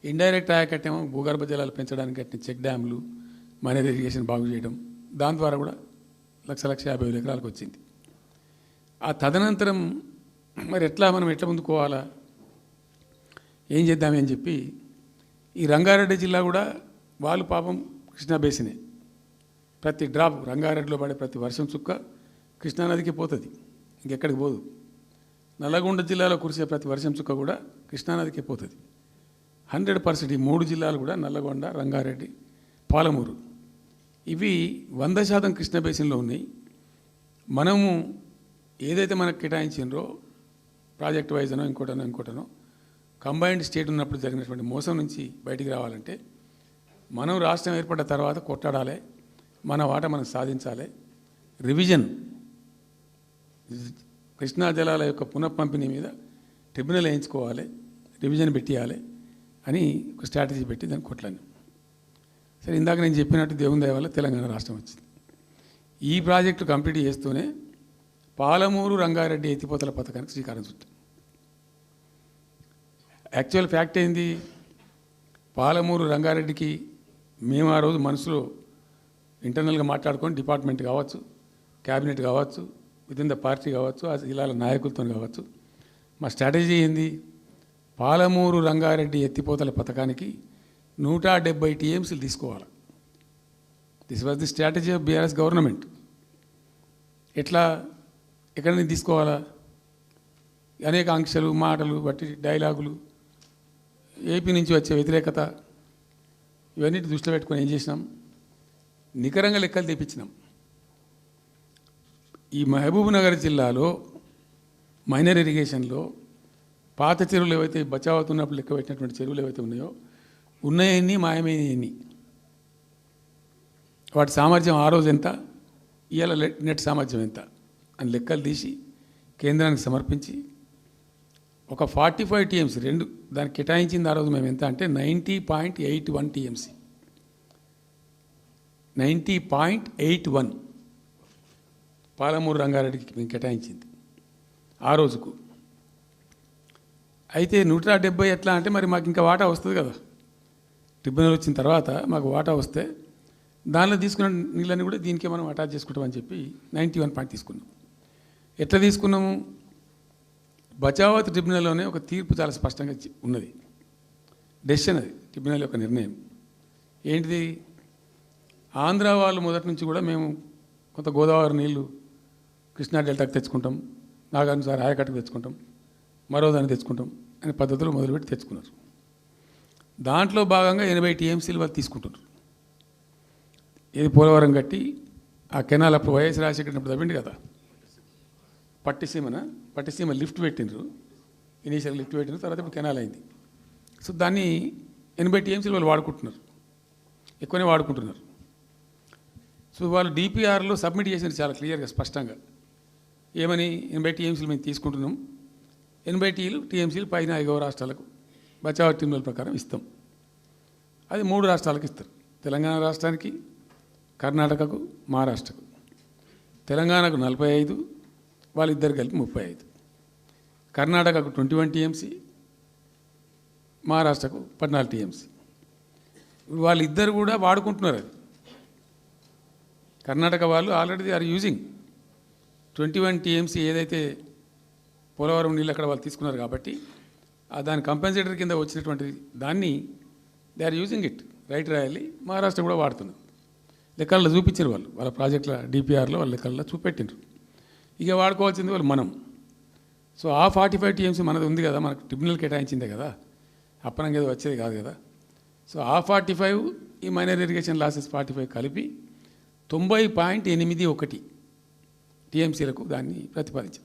ఇండైరెక్ట్ ఆయకట్టేమో భూగర్భ జలాలు పెంచడానికి కట్టిన చెక్ డ్యాములు, మైనర్ ఇరిగేషన్ బాగు చేయడం, దాని ద్వారా కూడా 1,50,000 ఎకరాలకు వచ్చింది. ఆ తదనంతరం మరి మనం ఎట్లా ముందుకోవాలా, ఏం చేద్దామని చెప్పి ఈ రంగారెడ్డి జిల్లా కూడా వాళ్ళు పాపం కృష్ణా బేసినే, ప్రతి డ్రాప్ రంగారెడ్డిలో పడే ప్రతి వర్షం చుక్క కృష్ణానదికి పోతుంది, ఇంకెక్కడికి పోదు. నల్లగొండ జిల్లాలో కురిసే ప్రతి వర్షం చుక్క కూడా కృష్ణానదికి పోతుంది. 100% ఈ 3 జిల్లాలు కూడా నల్లగొండ, రంగారెడ్డి, పాలమూరు ఇవి 100% కృష్ణా బేసిన్లో ఉన్నాయి. మనము ఏదైతే మనకు కేటాయించిండ్రో ప్రాజెక్ట్ వైజ్నో ఇంకోటనో కంబైన్డ్ స్టేట్ ఉన్నప్పుడు జరిగినటువంటి మోసం నుంచి బయటికి రావాలంటే మనం రాష్ట్రం ఏర్పడ్డ తర్వాత కొట్టాడాలి, మన వాటా మనం సాధించాలి. రివిజన్, కృష్ణా జలాల యొక్క పునఃపంపిణీ మీద ట్రిబ్యునల్ వేయించుకోవాలి, రివిజన్ పెట్టియాలి అని ఒక స్ట్రాటజీ పెట్టి దాన్ని కొట్లాను. సరే, ఇందాక నేను చెప్పినట్టు దేవుని దయ వల్ల తెలంగాణ రాష్ట్రం వచ్చింది. ఈ ప్రాజెక్టు కంప్లీట్ చేస్తూనే పాలమూరు రంగారెడ్డి ఎత్తిపోతల పథకానికి శ్రీకారం చుట్టాం. యాక్చువల్ ఫ్యాక్ట్ ఏంది, పాలమూరు రంగారెడ్డికి మేము ఆ రోజు మనసులో ఇంటర్నల్గా మాట్లాడుకొని డిపార్ట్మెంట్ కావచ్చు, క్యాబినెట్ కావచ్చు, విత్ ఇన్ ద పార్టీ కావచ్చు, ఆ జిల్లాల నాయకులతో కావచ్చు, మా స్ట్రాటజీ ఏంది, పాలమూరు రంగారెడ్డి ఎత్తిపోతల పథకానికి 170 టీఎంసీలు తీసుకోవాలి. This was the strategy of BRS government. ఎట్లా ఎక్కడి నుంచి తీసుకోవాలా? అనేక ఆంక్షలు, మాటలు బట్టి డైలాగులు, ఏపీ నుంచి వచ్చే వ్యతిరేకత, ఇవన్నీ దృష్టిలో పెట్టుకొని ఏం చేసినాం? నికరంగా లెక్కలు తెప్పించినాం. ఈ మహబూబ్ నగర్ జిల్లాలో మైనర్ ఇరిగేషన్లో పాత చెరువులు ఏవైతే బచావ్ అవుతున్నప్పుడు లెక్క పెట్టినటువంటి చెరువులు ఏవైతే ఉన్నాయో, ఉన్నాయన్నీ మాయమైనవన్నీ, వాటి సామర్థ్యం ఆ రోజు ఎంత, ఇవాళ నెట్ సామర్థ్యం ఎంత అని లెక్కలు తీసి కేంద్రానికి సమర్పించి ఒక 45 టీఎంసీ రెండు దానికి కేటాయించింది. ఆ రోజు మేము ఎంత అంటే 90.81 టీఎంసీ, 90.81 పాలమూరు రంగారెడ్డికి మేము కేటాయించింది ఆ రోజుకు. అయితే 170 ఎట్లా అంటే మరి మాకు ఇంకా వాటా వస్తుంది కదా, ట్రిబ్యునల్ వచ్చిన తర్వాత మాకు వాటా వస్తే దానిలో తీసుకున్న నీళ్ళని కూడా దీనికే మనం అటాచ్ చేసుకుంటామని చెప్పి 91 పాయింట్ తీసుకున్నాం. ఎట్లా తీసుకున్నాము? బచావత్ ట్రిబ్యునల్లోనే ఒక తీర్పు చాలా స్పష్టంగా ఉన్నది, డెసిషన్ అది, ట్రిబ్యునల్ యొక్క నిర్ణయం ఏంటిది? ఆంధ్ర వాళ్ళు మొదటి నుంచి కూడా మేము కొంత గోదావరి నీళ్లు కృష్ణా డెల్టాకి తెచ్చుకుంటాం, నాగార్జున ఆయకట్టుకు తెచ్చుకుంటాం, మరో దాన్ని తెచ్చుకుంటాం అనే పద్ధతులు మొదలుపెట్టి తెచ్చుకున్నారు. దాంట్లో భాగంగా 80 టీఎంసీలు వాళ్ళు తీసుకుంటున్నారు. ఇది పోలవరం కట్టి ఆ కెనాల్ అప్పుడు వైఎస్ రాజశేఖర్ తవ్విండి కదా, పట్టిసీమ లిఫ్ట్ పెట్టిండ్రు, ఇనీషియల్ లిఫ్ట్ పెట్టిన తర్వాత ఇప్పుడు కెనాల్ అయింది. సో దాన్ని 80 టీఎంసీలు వాళ్ళు వాడుకుంటున్నారు, ఎక్కువనే వాడుకుంటున్నారు. సో వాళ్ళు డిపిఆర్లో సబ్మిట్ చేసినారు చాలా క్లియర్గా స్పష్టంగా, ఏమని 80 టీఎంసీలు మేము తీసుకుంటున్నాం, 80 టీఎంసీలు పైన 5 రాష్ట్రాలకు బచావ్ ట్రిబ్యునల్ ప్రకారం ఇస్తాం. అది 3 రాష్ట్రాలకు ఇస్తారు, తెలంగాణ రాష్ట్రానికి, కర్ణాటకకు, మహారాష్ట్రకు. తెలంగాణకు 45, వాళ్ళిద్దరు కలిపి 35, కర్ణాటకకు 21 టీఎంసీ, మహారాష్ట్రకు 14 టీఎంసీ. వాళ్ళిద్దరు కూడా వాడుకుంటున్నారు. అది కర్ణాటక వాళ్ళు already they are using 21 TMC ఏదైతే పోలవరం నీళ్ళు అక్కడ వాళ్ళు తీసుకున్నారు కాబట్టి దాని కంపెన్సేటర్ కింద వచ్చినటువంటి దాన్ని they are using it, right రాయాలి. మహారాష్ట్ర కూడా వాడుతున్నారు. లెక్కల్లో చూపించారు వాళ్ళు, వాళ్ళ ప్రాజెక్టుల డిపిఆర్లో వాళ్ళ లెక్కల్లో చూపెట్టిండ్రు. ఇక వాడుకోవాల్సింది వాళ్ళు మనం. సో ఆ 45 టీఎంసీ మనది ఉంది కదా, మనకు ట్రిబ్యునల్ కేటాయించిందే కదా, అప్పనంగా ఏదో వచ్చేది కాదు కదా. సో ఆ 45 ఈ మైనర్ ఇరిగేషన్ లాసెస్ 45 కలిపి 90.81 టీఎంసీలకు దాన్ని ప్రతిపాదించాం.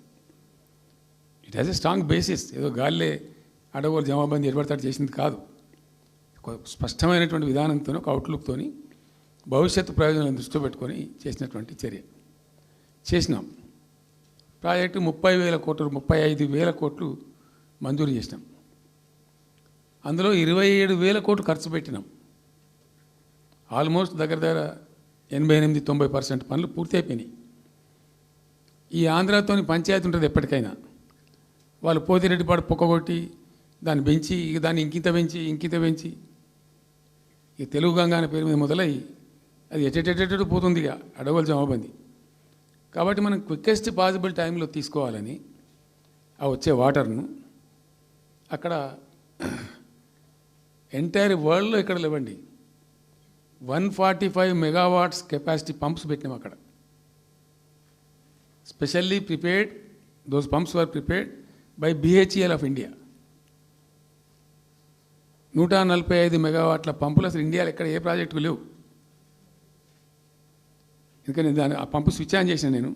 It has a strong basis. ఏదో గాల్లే అడవులు జమాబందీ ఏర్పడతాడు చేసింది కాదు, ఒక స్పష్టమైనటువంటి విధానంతో, ఒక అవుట్లుక్తో, భవిష్యత్తు ప్రయోజనాలను దృష్టిలో పెట్టుకొని చేసినటువంటి చర్య. చేసినాం. ప్రాజెక్టు 30,000 కోట్లు, 35,000 కోట్లు మంజూరు చేసినాం. అందులో 27,000 కోట్లు ఖర్చు పెట్టినాం. ఆల్మోస్ట్ దగ్గర 88-90% పనులు పూర్తి అయిపోయినాయి. ఈ ఆంధ్రాతోని పంచాయతీ ఉంటుంది ఎప్పటికైనా, వాళ్ళు పోతిరెడ్డిపాడు పొక్కగొట్టి దాన్ని పెంచి, ఇక దాన్ని ఇంకింత పెంచి ఇక తెలుగు గంగా అనే పేరు మీద మొదలై అది ఎటెటెటెటు పోతుంది ఇక అడవుల జమాబంది. కాబట్టి మనం క్విక్కెస్ట్ పాసిబుల్ టైంలో తీసుకోవాలని ఆ వచ్చే వాటర్ను అక్కడ ఎంటైర్ వరల్డ్లో ఇక్కడ లేవండి 145 మెగావాట్స్ కెపాసిటీ పంప్స్ పెట్టినాం అక్కడ. Specially prepared, those pumps were prepared by BHEL of India. 145 మెగావాట్ల పంపులు అసలు ఇండియాలో ఎక్కడ ఏ ప్రాజెక్టుకు లేవు. ఎందుకని ఆ పంపు స్విచ్ ఆన్ చేసిన నేను,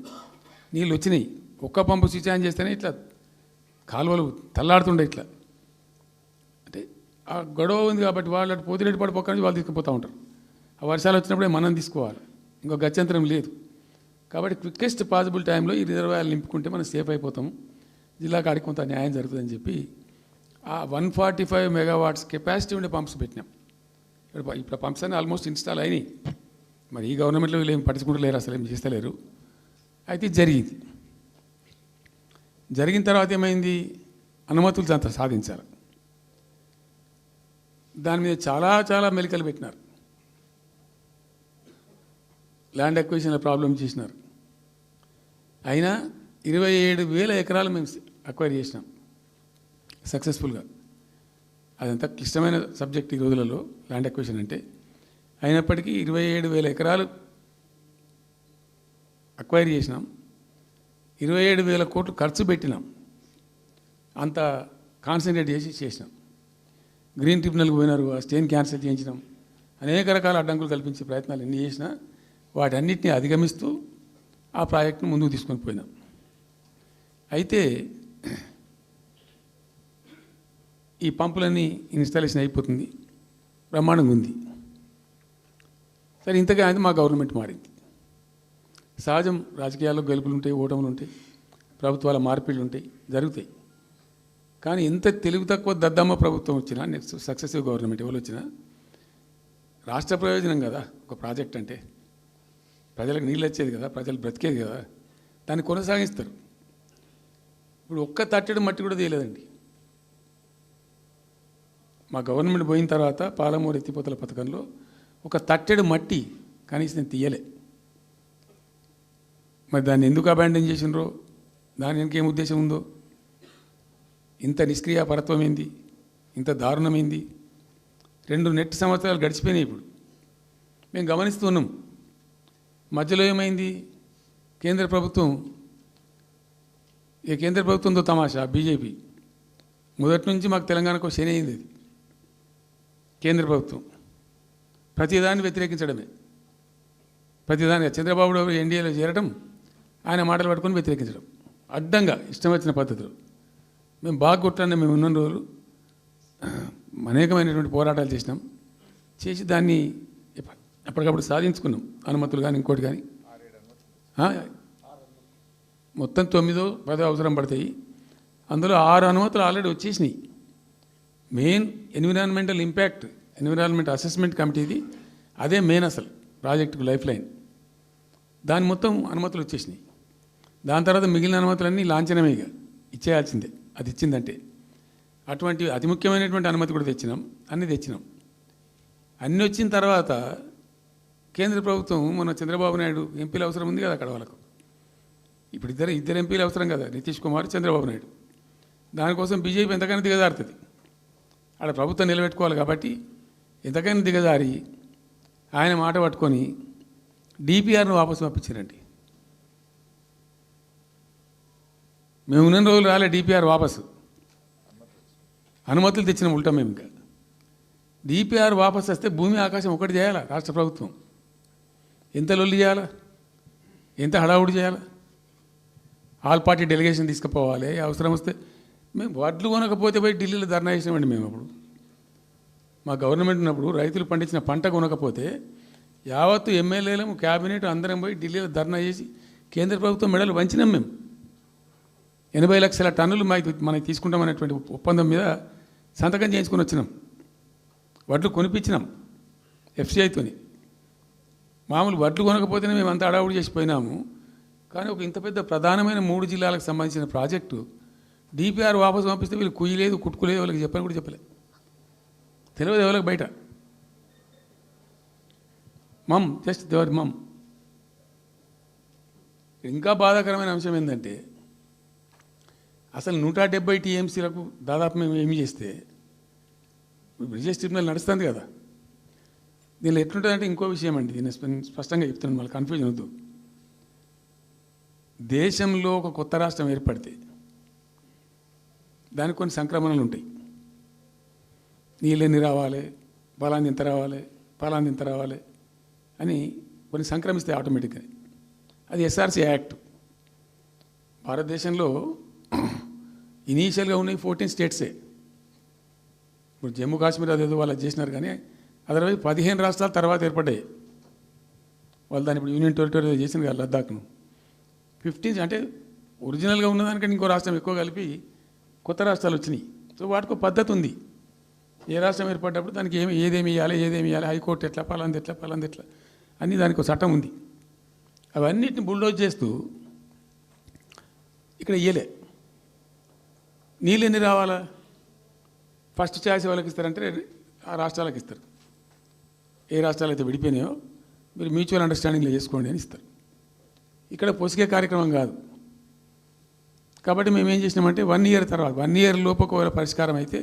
నీళ్ళు వచ్చినాయి. ఒక్క పంపు స్విచ్ ఆన్ చేస్తేనే ఇట్లా కాలువలు తల్లాడుతుండే. ఇట్లా అంటే ఆ గొడవ ఉంది కాబట్టి వాళ్ళు అటు పోతిరెడ్డి పడి పక్క నుంచి వాళ్ళు తీసుకుపోతూ ఉంటారు. ఆ వర్షాలు వచ్చినప్పుడే మనం తీసుకోవాలి, ఇంకో గత్యంతరం లేదు. కాబట్టి క్విక్కెస్ట్ పాసిబుల్ టైంలో ఈ రిజర్వాయర్లు నింపుకుంటే మనం సేఫ్ అయిపోతాము, జిల్లా కాడికి కొంత న్యాయం జరుగుతుందని చెప్పి ఆ 145 మెగావాట్స్ కెపాసిటీ ఉండే పంప్స్ పెట్టినాం. ఇప్పుడు పంప్స్ అన్నీ ఆల్మోస్ట్ ఇన్స్టాల్ అయినాయి. మరి ఈ గవర్నమెంట్లో వీళ్ళు ఏం పట్టించుకుంటలేరు, అసలు ఏం చేస్తలేరు. అయితే జరిగిన తర్వాత ఏమైంది? అనుమతులు అంత సాధించారు. దాని మీద చాలా మెలికలు పెట్టినారు. ల్యాండ్ అక్విజిషన్ల ప్రాబ్లం చేసినారు. అయినా 27,000 ఎకరాలు మేము అక్వైర్ చేసినాం సక్సెస్ఫుల్గా. అదంతా క్లిష్టమైన సబ్జెక్ట్ ఈ రోజులలో ల్యాండ్ అక్విజిషన్ అంటే. అయినప్పటికీ 27,000 ఎకరాలు అక్వైర్ చేసినాం, 27,000 కోట్లు ఖర్చు పెట్టినాం, అంత కాన్సన్ట్రేట్ చేసినాం. గ్రీన్ ట్రిబ్యునల్కి పోయినారు, ఆ స్టేని క్యాన్సిల్ చేయించినాం, అనేక రకాల అడ్డంకులు కల్పించే ప్రయత్నాలు ఎన్ని చేసినా వాటన్నిటిని అధిగమిస్తూ ఆ ప్రాజెక్టును ముందుకు తీసుకొని పోయినాం. అయితే ఈ పంపులన్నీ ఇన్స్టాలేషన్ అయిపోతుంది, బ్రహ్మాండంగా ఉంది. సరే, ఇంతగా అది మా గవర్నమెంట్ మారింది. సహజం, రాజకీయాల్లో గెలుపులు ఉంటాయి, ఓటములు ఉంటాయి, ప్రభుత్వాల మార్పిళ్ళు ఉంటాయి, జరుగుతాయి. కానీ ఎంత తెలుగు తక్కువ దద్దమ్మ ప్రభుత్వం వచ్చినా, నెక్స్ట్ సక్సెసివ్ గవర్నమెంట్ ఎవరు వచ్చినా రాష్ట్ర ప్రయోజనం కదా ఒక ప్రాజెక్ట్ అంటే. ప్రజలకు నీళ్ళు వచ్చేది కదా, ప్రజలు బ్రతికేది కదా, దాన్ని కొనసాగిస్తారు. ఇప్పుడు ఒక్క తట్టెడు మట్టి కూడా తీయలేదండి. మా గవర్నమెంట్ పోయిన తర్వాత పాలమూరు ఎత్తిపోతల పథకంలో ఒక తట్టెడు మట్టి కనీసం నేను తీయలే. మరి దాన్ని ఎందుకు అబాండన్ చేసినరో, దాని వెనకేం ఉద్దేశం ఉందో, ఇంత నిష్క్రియాపరత్వం ఏంది, ఇంత దారుణమైంది. 2 నెట్ సంవత్సరాలు గడిచిపోయినాయి. ఇప్పుడు మేము గమనిస్తున్నాం. మధ్యలో ఏమైంది, కేంద్ర ప్రభుత్వంతో తమాషా. బీజేపీ మొదటి నుంచి మాకు తెలంగాణకు శని అయింది. అది కేంద్ర ప్రభుత్వం ప్రతిదాన్ని వ్యతిరేకించడమే. ప్రతిదానిగా చంద్రబాబు ఎన్డీఏలో చేరడం, ఆయన మాటలు పట్టుకొని వ్యతిరేకించడం, అడ్డంగా ఇష్టం వచ్చిన పద్ధతిలో. మేము బాగా కొట్టాను. మేము ఉన్న రోజులు అనేకమైనటువంటి పోరాటాలు చేసి దాన్ని అప్పటికప్పుడు సాధించుకున్నాం. అనుమతులు కానీ ఇంకోటి కానీ మొత్తం 9-10 అవసరం పడతాయి. అందులో 6 అనుమతులు ఆల్రెడీ వచ్చేసినాయి. Main environmental impact, environment assessment కమిటీది అదే మెయిన్ అసలు ప్రాజెక్టుకు లైఫ్ లైన్. దాని మొత్తం అనుమతులు వచ్చేసినాయి. దాని తర్వాత మిగిలిన అనుమతులన్నీ లాంఛనమే, ఇక ఇచ్చేయాల్సిందే. అది ఇచ్చిందంటే అటువంటి అతి ముఖ్యమైనటువంటి అనుమతి కూడా తెచ్చినాం, అన్నీ తెచ్చినాం. అన్నీ వచ్చిన తర్వాత కేంద్ర ప్రభుత్వం మన చంద్రబాబు నాయుడు ఎంపీలు అవసరం ఉంది కదా అక్కడ వాళ్ళకు. ఇప్పుడు ఇద్దరు ఎంపీలు అవసరం కదా, నితీష్ కుమార్, చంద్రబాబు నాయుడు. దానికోసం బీజేపీ ఎంతకైనా దిగజారుతుంది. అక్కడ ప్రభుత్వం నిలబెట్టుకోవాలి కాబట్టి ఎంతకైనా దిగజారి ఆయన మాట పట్టుకొని డిపిఆర్ను వాపసు పంపించారండి. మేము ఉన్న రోజులు రాలే డిపిఆర్ వాపసు, అనుమతులు తెచ్చిన ఉల్టా. మేము ఇంకా డిపిఆర్ వాపసు వస్తే భూమి ఆకాశం ఒకటి చేయాలా రాష్ట్ర ప్రభుత్వం. ఎంత లొల్లి చేయాలా, ఎంత హడావుడి చేయాలా, ఆల్ పార్టీ డెలిగేషన్ తీసుకుపోవాలి. అవసరం వస్తే మేము వడ్లు కొనకపోతే పోయి ఢిల్లీలో ధర్నా చేసినామండి. మేము అప్పుడు మా గవర్నమెంట్ ఉన్నప్పుడు రైతులు పండించిన పంట కొనకపోతే యావత్తు ఎమ్మెల్యేలు, క్యాబినెట్ అందరం పోయి ఢిల్లీలో ధర్నా చేసి కేంద్ర ప్రభుత్వం మెడలు వంచినాం. మేము 80 లక్షల టన్నులు మనకి తీసుకుంటామనేటువంటి ఒప్పందం మీద సంతకం చేయించుకొని వచ్చినాం. వడ్లు కొనిపించినాం ఎఫ్సిఐతోని. మామూలు వడ్లు కొనకపోతేనే మేము అంత అడావుడి చేసిపోయినాము. కానీ ఒక ఇంత పెద్ద ప్రధానమైన 3 జిల్లాలకు సంబంధించిన ప్రాజెక్టు డిపిఆర్ వాపసు పంపిస్తే వీళ్ళు కుయ్యలేదు, కుట్టుకోలేదు, వాళ్ళకి చెప్పని కూడా చెప్పలేదు. తెలియదు ఎవరికి బయట. జస్ట్ దేవర్ ఇంకా బాధాకరమైన అంశం ఏంటంటే, అసలు 170 టీఎంసీలకు దాదాపు మేము ఏమి చేస్తే బ్రిజేష్ ట్రిబ్యునల్ నడుస్తుంది కదా. దీనిలో ఎట్లుంటుందంటే ఇంకో విషయం అండి, దీన్ని స్పష్టంగా చెప్తున్నాను, మళ్ళీ కన్ఫ్యూజన్ వద్దు. దేశంలో ఒక కొత్త రాష్ట్రం ఏర్పడితే దానికి కొన్ని సంక్రమణలు ఉంటాయి. నీళ్ళెన్ని రావాలి, బలాన్ని ఎంత రావాలి, ఫలాన్ని ఎంత రావాలి అని కొన్ని సంక్రమిస్తాయి ఆటోమేటిక్గా. అది ఎస్ఆర్సి యాక్ట్. భారతదేశంలో ఇనీషియల్గా ఉన్నాయి 14 స్టేట్సే. ఇప్పుడు జమ్మూ కాశ్మీర్ అదేదో వాళ్ళు చేసినారు, కానీ అదర్వైజ్ 15 రాష్ట్రాల తర్వాత ఏర్పడ్డాయి. వాళ్ళు దాన్ని ఇప్పుడు యూనియన్ టెరిటరీ చేసింది కదా లద్దాఖ్ను. 15 అంటే ఒరిజినల్గా ఉన్నదానికంటే ఇంకో రాష్ట్రం ఎక్కువ కలిపి కొత్త రాష్ట్రాలు వచ్చినాయి. సో వాటికి పద్ధతి ఉంది. ఏ రాష్ట్రం ఏర్పడ్డప్పుడు దానికి ఏదేమి ఇవ్వాలి, హైకోర్టు ఎట్లా, పలాంది ఎట్లా అన్నీ దానికి ఒక చట్టం ఉంది. అవన్నిటిని బుల్డోజ్ చేస్తూ ఇక్కడ ఇయ్యలే. నీళ్ళు ఎన్ని రావాలా, ఫస్ట్ ఛాయిస్ వాళ్ళకి ఇస్తారంటే ఆ రాష్ట్రాలకు ఇస్తారు. ఏ రాష్ట్రాలు అయితే విడిపోయినాయో మీరు మ్యూచువల్ అండర్స్టాండింగ్లో చేసుకోండి అని ఇస్తారు. ఇక్కడ పొసిగే కార్యక్రమం కాదు. కాబట్టి మేము ఏం చేసినామంటే 1 ఇయర్ తర్వాత, 1 ఇయర్ లోపు ఒకవేళ పరిష్కారం అయితే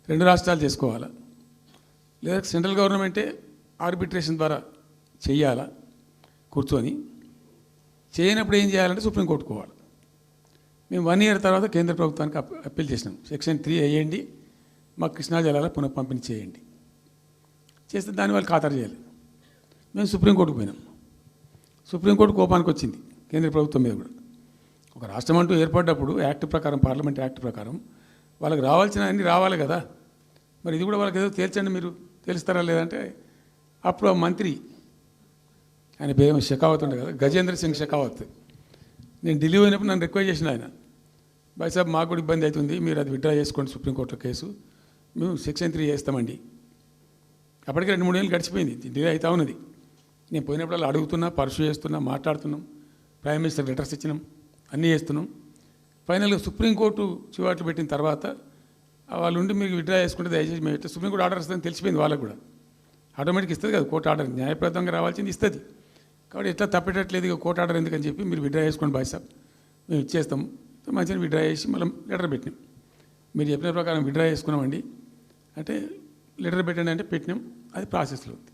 రెండు రాష్ట్రాలు చేసుకోవాలా, లేదా సెంట్రల్ గవర్నమెంటే ఆర్బిట్రేషన్ ద్వారా చెయ్యాలా కూర్చొని. చేయనప్పుడు ఏం చేయాలంటే సుప్రీంకోర్టుకు పోవాలి. మేము 1 year తర్వాత కేంద్ర ప్రభుత్వానికి అప్పీల్ చేసినాం. సెక్షన్ 3 వేయండి, మాకు కృష్ణా జలాల పునఃపంపిణీ చేయండి. చేస్తే దాన్ని వాళ్ళు ఖాతరు చేయాలి. మేము సుప్రీంకోర్టుకు పోయినాం. సుప్రీంకోర్టు కోపానికి వచ్చింది కేంద్ర ప్రభుత్వం మీద కూడా. ఒక రాష్ట్రం అంటూ ఏర్పడ్డప్పుడు యాక్ట్ ప్రకారం, పార్లమెంట్ యాక్ట్ ప్రకారం వాళ్ళకి రావాల్సిన అన్నీ రావాలి కదా. మరి ఇది కూడా వాళ్ళకి ఏదో తేల్చండి, మీరు తెలుస్తారా లేదంటే అప్పుడు ఆ మంత్రి, ఆయన పేరు షెకావత్ ఉండే కదా, గజేంద్ర సింగ్ షెకావత్, నేను ఢిల్లీ పోయినప్పుడు నన్ను రిక్వెస్ట్ చేసిన ఆయన, భాయ్ సాబ్ మాకు కూడా ఇబ్బంది అవుతుంది, మీరు అది విత్డ్రా చేసుకోండి సుప్రీంకోర్టులో కేసు, మేము సెక్షన్ 3 చేస్తామండి. అప్పటికి 2-3 ఏళ్ళు గడిచిపోయింది, డిలే అవుతా ఉన్నది. నేను పోయినప్పుడు అలా అడుగుతున్నా, పర్సూ చేస్తున్నా, మాట్లాడుతున్నాం, ప్రైమ్ మినిస్టర్ లెటర్స్ ఇచ్చినాం, అన్నీ చేస్తున్నాం. ఫైనల్గా సుప్రీంకోర్టు చివాట్లు పెట్టిన తర్వాత వాళ్ళు ఉండి మీకు విత్డ్రా చేసుకుంటే దయచేసి మేము ఇట్లా సుప్రీంకోర్టు ఆర్డర్ ఇస్తుందని తెలిసిపోయింది వాళ్ళకు కూడా. ఆటోమేటిక్ ఇస్తుంది కదా కోర్టు ఆర్డర్, న్యాయప్రదంగా రావాల్సింది ఇస్తుంది. కాబట్టి ఎట్లా తప్పేటట్లేదు, ఇక కోర్టు ఆర్డర్ ఎందుకని చెప్పి మీరు విత్డ్రా చేసుకోండి భాయ్ సాబ్, మేము ఇచ్చేస్తాం. మంచిగా విత్డ్రా చేసి మళ్ళీ లెటర్ పెట్టినాం. మీరు చెప్పిన ప్రకారం విత్డ్రా చేసుకున్నామండి అంటే లెటర్ పెట్టండి అంటే పెట్టినాం. అది ప్రాసెస్లో ఉంది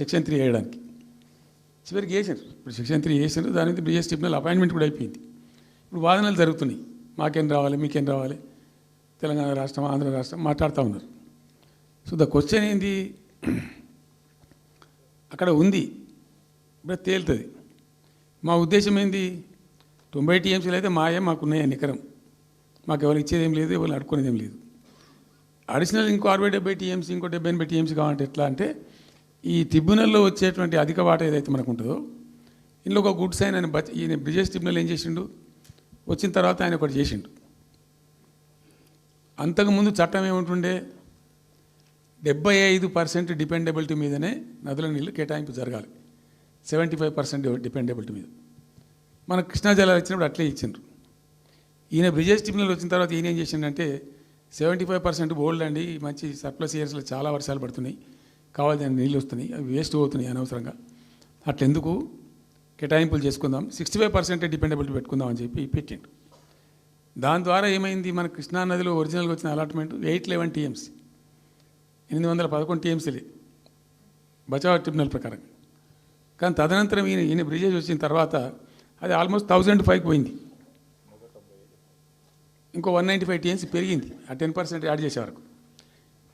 సెక్షన్ 3 వేయడానికి. చివరికి వేసారు. ఇప్పుడు సెక్షన్ 3 వేసారు, దాని మీద బ్రిజేష్ ట్రిబ్యునల్ అపాయింట్మెంట్ కూడా అయిపోయింది. ఇప్పుడు వాదనలు జరుగుతున్నాయి, మాకేం రావాలి, మీకేం రావాలి, తెలంగాణ రాష్ట్రం, ఆంధ్ర రాష్ట్రం మాట్లాడుతూ ఉన్నారు. సో ద క్వశ్చన్ ఏంది, అక్కడ ఉంది, ఇప్పుడు తేలుతుంది. మా ఉద్దేశం ఏంది, 90 TMCలు అయితే మాకున్నాయి నికరం, మాకు ఎవరు ఇచ్చేది ఏం లేదు, ఎవరు అడుక్కునేది ఏం లేదు. అడిషనల్ ఇంకో 60-70 TMC, ఇంకో 70-80 TMC కావాలంటే ఎట్లా అంటే, ఈ ట్రిబ్యునల్లో వచ్చేటువంటి అధిక వాటా ఏదైతే మనకు ఉంటుందో, ఇందులో ఒక గుడ్ సైన్ ఆయన ఈయన బ్రిజేష్ ట్రిబ్యునల్ ఏం చేసిండు, వచ్చిన తర్వాత ఆయన ఒకటి చేసిండు. అంతకుముందు చట్టం ఏముంటుండే, 75% డిపెండబిలిటీ మీదనే నదుల నీళ్ళు కేటాయింపు జరగాలి, 75% డిపెండబిలిటీ మీద. మన కృష్ణా జలాలు ఇచ్చినప్పుడు అట్లే ఇచ్చిండ్రు. ఈయన బ్రిజేష్ ట్రిబ్యునల్ వచ్చిన తర్వాత ఈయన ఏం చేసిండంటే 75% బోల్డ్ అండి, మంచి సర్ప్లస్ ఇయర్స్లో చాలా వర్షాలు పడుతున్నాయి, కావాల్సిన నీళ్ళు వస్తున్నాయి, అవి వేస్ట్ అవుతున్నాయి అనవసరంగా, అట్లెందుకు కేటాయింపులు చేసుకుందాం, 65% డిపెండబిలిటీ పెట్టుకుందాం అని చెప్పి పెట్టిండు. దాని ద్వారా ఏమైంది, మన కృష్ణా నదిలో ఒరిజినల్గా వచ్చిన అలాట్మెంట్ 811 TMC, 811 TMCలే బచావ్ ట్రిబ్యునల్ ప్రకారం. కానీ తదనంతరం ఈయన బ్రిజేష్ వచ్చిన తర్వాత అది ఆల్మోస్ట్ 1005కి పోయింది, ఇంకో 195 TMC పెరిగింది. ఆ 10% యాడ్ చేసే వరకు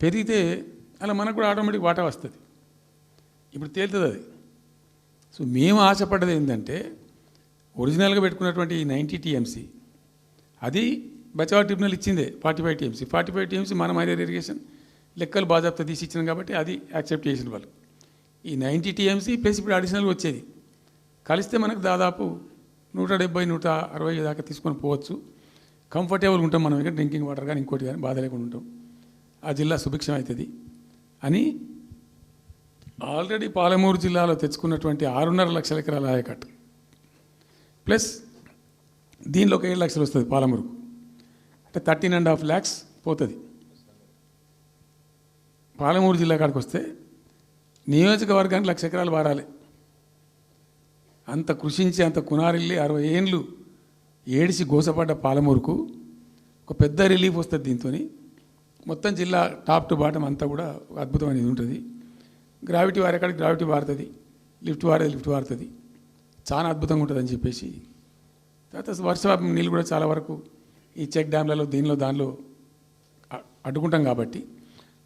పెరిగితే అలా మనకు కూడా ఆటోమేటిక్ వాటా వస్తుంది. ఇప్పుడు తేలుతుంది అది. సో మేము ఆశపడ్డది ఏంటంటే, ఒరిజినల్గా పెట్టుకున్నటువంటి ఈ 90 TMC అది బచావ్ ట్రిబ్యునల్ ఇచ్చిందే 45 TMC. 45 TMC మనం హైయర్ ఇరిగేషన్ లెక్కలు బాజాప్తా తీసి ఇచ్చినాం కాబట్టి అది యాక్సెప్ట్ చేసిన వాళ్ళు. ఈ 90 TMC ప్లస్ ఇప్పుడు అడిషనల్గా వచ్చేది కలిస్తే మనకు దాదాపు 170-160 దాకా తీసుకొని పోవచ్చు. కంఫర్టబుల్గా ఉంటాం మనం, ఇక్కడ డ్రింకింగ్ వాటర్ కానీ ఇంకోటి కానీ బాధ లేకుండా ఉంటాం, ఆ జిల్లా సుభిక్షం అవుతుంది అని ఆల్రెడీ పాలమూరు జిల్లాలో తెచ్చుకున్నటువంటి 6.5 లక్షల ఎకరాల ఆయకట్టు ప్లస్ దీనిలో ఒక 7 లక్షలు వస్తుంది పాలమూరుకు, అంటే 13.5 lakhs పోతుంది. పాలమూరు జిల్లా కాడికి వస్తే నియోజకవర్గానికి 1,00,000 ఎకరాలు వారాలి. అంత కృషించి అంత కునారిల్లి 60 ఏళ్ళు ఏడిసి గోసపడ్డ పాలమూరుకు ఒక పెద్ద రిలీఫ్ వస్తుంది. దీంతో మొత్తం జిల్లా టాప్ టు బాటం అంతా కూడా ఒక అద్భుతమైనది ఉంటుంది. గ్రావిటీ వారేకాడికి గ్రావిటీ వారుతుంది, లిఫ్ట్ వారుతుంది, చాలా అద్భుతంగా ఉంటుందని చెప్పేసి. తర్వాత వర్ష నీళ్ళు కూడా చాలా వరకు ఈ చెక్ డ్యామ్లలో దానిలో అడ్డుకుంటాం కాబట్టి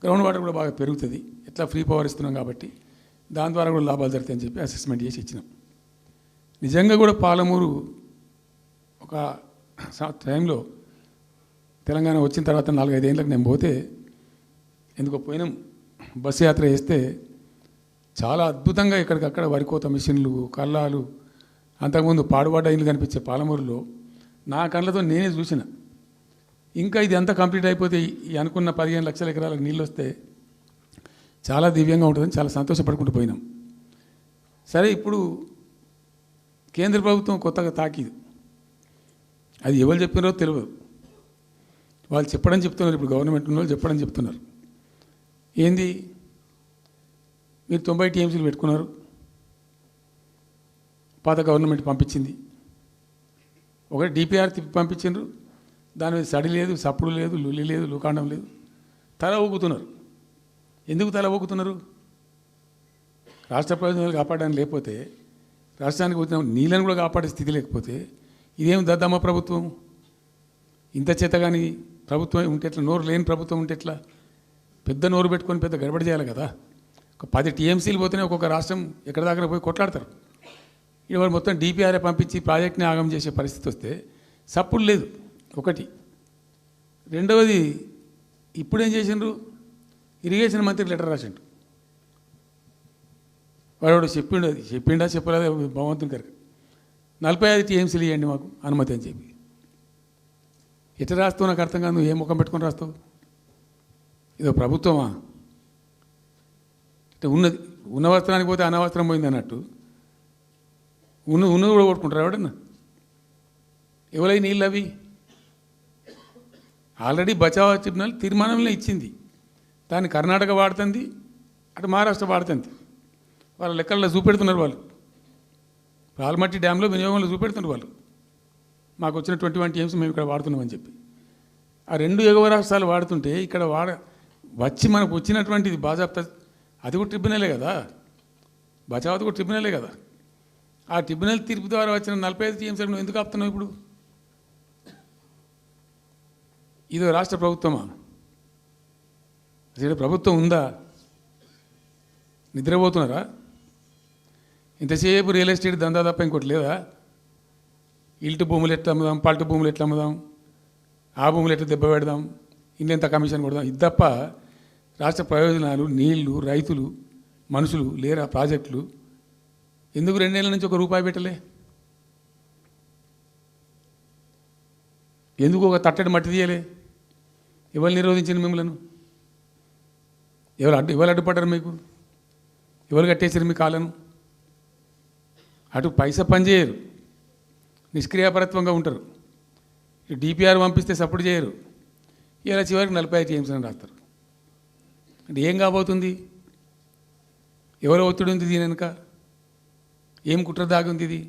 గ్రౌండ్ వాటర్ కూడా బాగా పెరుగుతుంది. ఎట్లా ఫ్రీ పవర్ ఇస్తున్నాం కాబట్టి దాని ద్వారా కూడా లాభాలు జరుగుతాయని చెప్పి అసెస్మెంట్ చేసి ఇచ్చినాం. నిజంగా కూడా పాలమూరు ఒక టైంలో తెలంగాణ వచ్చిన తర్వాత 4-5 ఏళ్ళకి నేను పోతే, ఎందుకో పోయినాం, బస్సు యాత్ర చేస్తే చాలా అద్భుతంగా ఇక్కడికక్కడ వరికోత మిషన్లు, కల్లాలు, అంతకుముందు పాడుబడ్డ ఇల్లు కనిపించే పాలమూరులో నా కళ్ళతో నేనే చూసిన. ఇంకా ఇది అంతా కంప్లీట్ అయిపోతే ఈ అనుకున్న 15 లక్షల ఎకరాలకు నీళ్ళు వస్తే చాలా దివ్యంగా ఉంటుందని చాలా సంతోషపడుకుంటూ పోయినాం. సరే, ఇప్పుడు కేంద్ర ప్రభుత్వం కొత్తగా తాకీదు, అది ఎవరు చెప్పినారో తెలియదు, వాళ్ళు చెప్తున్నారు. ఇప్పుడు గవర్నమెంట్ ఉన్న వాళ్ళు చెప్తున్నారు. ఏంది, మీరు 90 TMCలు పెట్టుకున్నారు, పాత గవర్నమెంట్ పంపించింది, ఒకటి DPR తిప్పి పంపించిండ్రు, దాని మీద సడి లేదు, సప్పుడు లేదు, లుల్లి లేదు, లూకాండం లేదు, తల ఊగుతున్నారు. ఎందుకు తల ఊగుతున్నారు? రాష్ట్ర ప్రయోజనాలు కాపాడడానికి లేకపోతే, రాష్ట్రానికి వచ్చిన నీళ్ళని కూడా కాపాడే స్థితి లేకపోతే ఇదేం దద్దమ్మ ప్రభుత్వం? ఇంత చేత కానీ ప్రభుత్వం ఉంటే ఎట్లా? నోరు లేని ప్రభుత్వం ఉంటే ఎట్లా? పెద్ద నోరు పెట్టుకొని పెద్ద గడబడి చేయాలి కదా. ఒక 10 టీఎంసీలు పోతేనే ఒక్కొక్క రాష్ట్రం ఎక్కడ దాకా పోయి కొట్లాడతారు. ఇవాళ మొత్తం డిపిఆర్ఏ పంపించి ప్రాజెక్ట్ని ఆగం చేసే పరిస్థితి వస్తే సప్పుడు లేదు ఒకటి. రెండవది, ఇప్పుడేం చేసిండ్రు? ఇరిగేషన్ మంత్రికి లెటర్ రాసిండు. వాడు చెప్పిండా చెప్పలేదా భగవంతుని గారికి 45 టీఎంసీలు ఇవ్వండి మాకు అనుమతి అని చెప్పి. ఎట్లా రాస్తావు నాకు అర్థం కాదు. నువ్వు ఏం ముఖం పెట్టుకొని రాస్తావు? ఇదో ప్రభుత్వమా? అంటే ఉన్న వస్త్రానికి పోతే అనవసరం పోయింది అన్నట్టు ఉన్నది కూడా కొట్టుకుంటారు ఎవడన్నా? ఎవరై నీళ్ళు అవి? ఆల్రెడీ బచావ్ ట్రిబ్యునల్ తీర్మానంలో ఇచ్చింది. దాన్ని కర్ణాటక వాడుతుంది, అటు మహారాష్ట్ర వాడుతుంది. వాళ్ళ లెక్కల్లో చూపెడుతున్నారు వాళ్ళు. ఆల్మట్టి డ్యాంలో వినియోగంలో చూపెడుతున్నారు వాళ్ళు. మాకు వచ్చిన 21 టీఎంసీ మేము ఇక్కడ వాడుతున్నామని చెప్పి. ఆ 2 ఎగువ రాష్ట్రాలు వాడుతుంటే ఇక్కడ వచ్చి మనకు వచ్చినటువంటిది బాజాప్తా అది కూడా ట్రిబ్యునలే కదా. బచావత్ కూడా ట్రిబ్యునలే కదా. ఆ ట్రిబ్యునల్ తీర్పు ద్వారా వచ్చిన 45 టీఎంసీలు నువ్వు ఎందుకు ఆపుతున్నావు ఇప్పుడు? ఇదో రాష్ట్ర ప్రభుత్వమా? అసలు ప్రభుత్వం ఉందా? నిద్రపోతున్నారా? ఇంతసేపు రియల్ ఎస్టేట్ దందా తప్ప ఇంకోటి లేదా? ఇల్టు భూములు ఎట్లా అమ్ముదాం, పల్టు భూములు ఎట్లా అమ్ముదాం, ఆ భూములు ఎట్లా దెబ్బ పెడదాం, ఇంకెంత కమిషన్ కొడదాం, ఇది తప్ప రాష్ట్ర ప్రయోజనాలు, నీళ్లు, రైతులు, మనుషులు లేరా? ప్రాజెక్టులు ఎందుకు 2 ఏళ్ళ నుంచి ₹1 పెట్టలే? ఎందుకు ఒక తట్టడి మట్టి తీయలే? ఎవరు నిరోధించిన మిమ్మల్ని? ఎవరు అడ్డుపడ్డారు మీకు? ఎవరు కట్టేసారు మీ కాళ్ళను? అటు పైసా పనిచేయరు, నిష్క్రియాపరత్వంగా ఉంటారు. డిపిఆర్ పంపిస్తే సపోర్ట్ చేయరు. ఇలా చివరికి 45 టీఎంసీ అని రాస్తారు. అంటే ఏం కాబోతుంది? ఎవరో ఒత్తిడి ఉంది దీని వెనుక? ఏం కుట్ర దాగి ఉంది ఇది?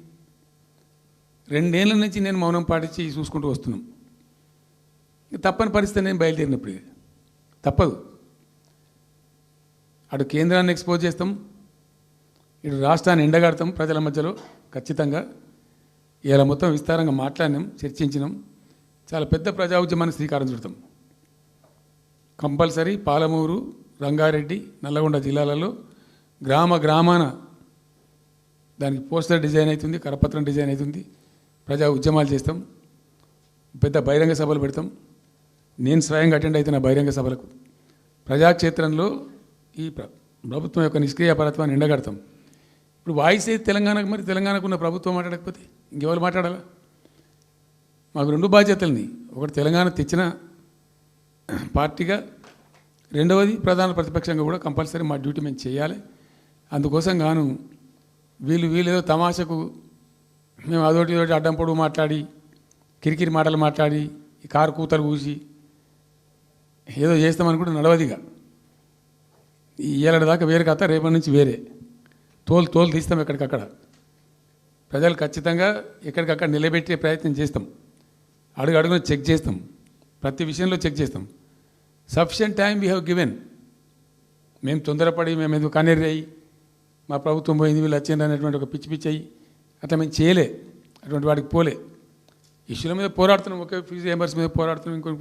2 ఏళ్ళ నుంచి నేను మౌనం పాటించి చూసుకుంటూ వస్తున్నాం. తప్పని పరిస్థితి నేను బయలుదేరినప్పుడు తప్పదు. అటు కేంద్రాన్ని ఎక్స్పోజ్ చేస్తాం, ఇటు రాష్ట్రాన్ని ఎండగడతాం ప్రజల మధ్యలో ఖచ్చితంగా. ఇలా మొత్తం విస్తారంగా మాట్లాడినాం, చర్చించినాం. చాలా పెద్ద ప్రజా ఉద్యమాన్ని శ్రీకారం చుడతాం. కంపల్సరీ పాలమూరు, రంగారెడ్డి, నల్లగొండ జిల్లాలలో గ్రామాన దానికి పోస్టర్ డిజైన్ అవుతుంది, కరపత్రం డిజైన్ అవుతుంది. ప్రజా ఉద్యమాలు చేస్తాం, పెద్ద బహిరంగ సభలు పెడతాం. నేను స్వయంగా అటెండ్ అవుతున్న బహిరంగ సభలకు. ప్రజాక్షేత్రంలో ఈ ప్రభుత్వం యొక్క నిష్క్రియాపరత్వాన్ని ఎండగడతాం. ఇప్పుడు వాయిస్ అయితే తెలంగాణకు, మరి తెలంగాణకు ఉన్న ప్రభుత్వం మాట్లాడకపోతే ఇంకెవరు మాట్లాడాలా? మాకు 2 బాధ్యతల్ని, ఒకటి తెలంగాణ తెచ్చిన పార్టీగా, రెండవది ప్రధాన ప్రతిపక్షంగా కూడా కంపల్సరీ మా డ్యూటీ మేము చేయాలి. అందుకోసం గాను వీళ్ళు ఏదో తమాషకు మేము అదోటి ఇదోటి అడ్డం పొడుగు మాట్లాడి, కిరికిరి మాటలు మాట్లాడి, ఈ కారు కూతలు కూసి ఏదో చేస్తామనుకుంటే నడవదిగా. ఈ ఏళ్ళ దాకా వేరే కథ, రేపటి నుంచి వేరే తోలు తీస్తాం ఎక్కడికక్కడ. ప్రజలు ఖచ్చితంగా ఎక్కడికక్కడ నిలబెట్టే ప్రయత్నం చేస్తాం. అడుగున చెక్ చేస్తాం, ప్రతి విషయంలో చెక్ చేస్తాం. Sufficient time we have given. మేము తొందరపడి మేము ఎందుకు కన్నెర్రి అయ్యి మా ప్రభుత్వం పోయింది వీళ్ళు వచ్చింది అనేటువంటి ఒక పిచ్చి అయ్యి అట్లా మేము చేయలే, అటువంటి వాడికి పోలే. ఇష్యూల మీద పోరాడుతున్నాం, ఒకే ఫీజు రియంబర్స్ మీద పోరాడుతున్నాం, ఇంకోటి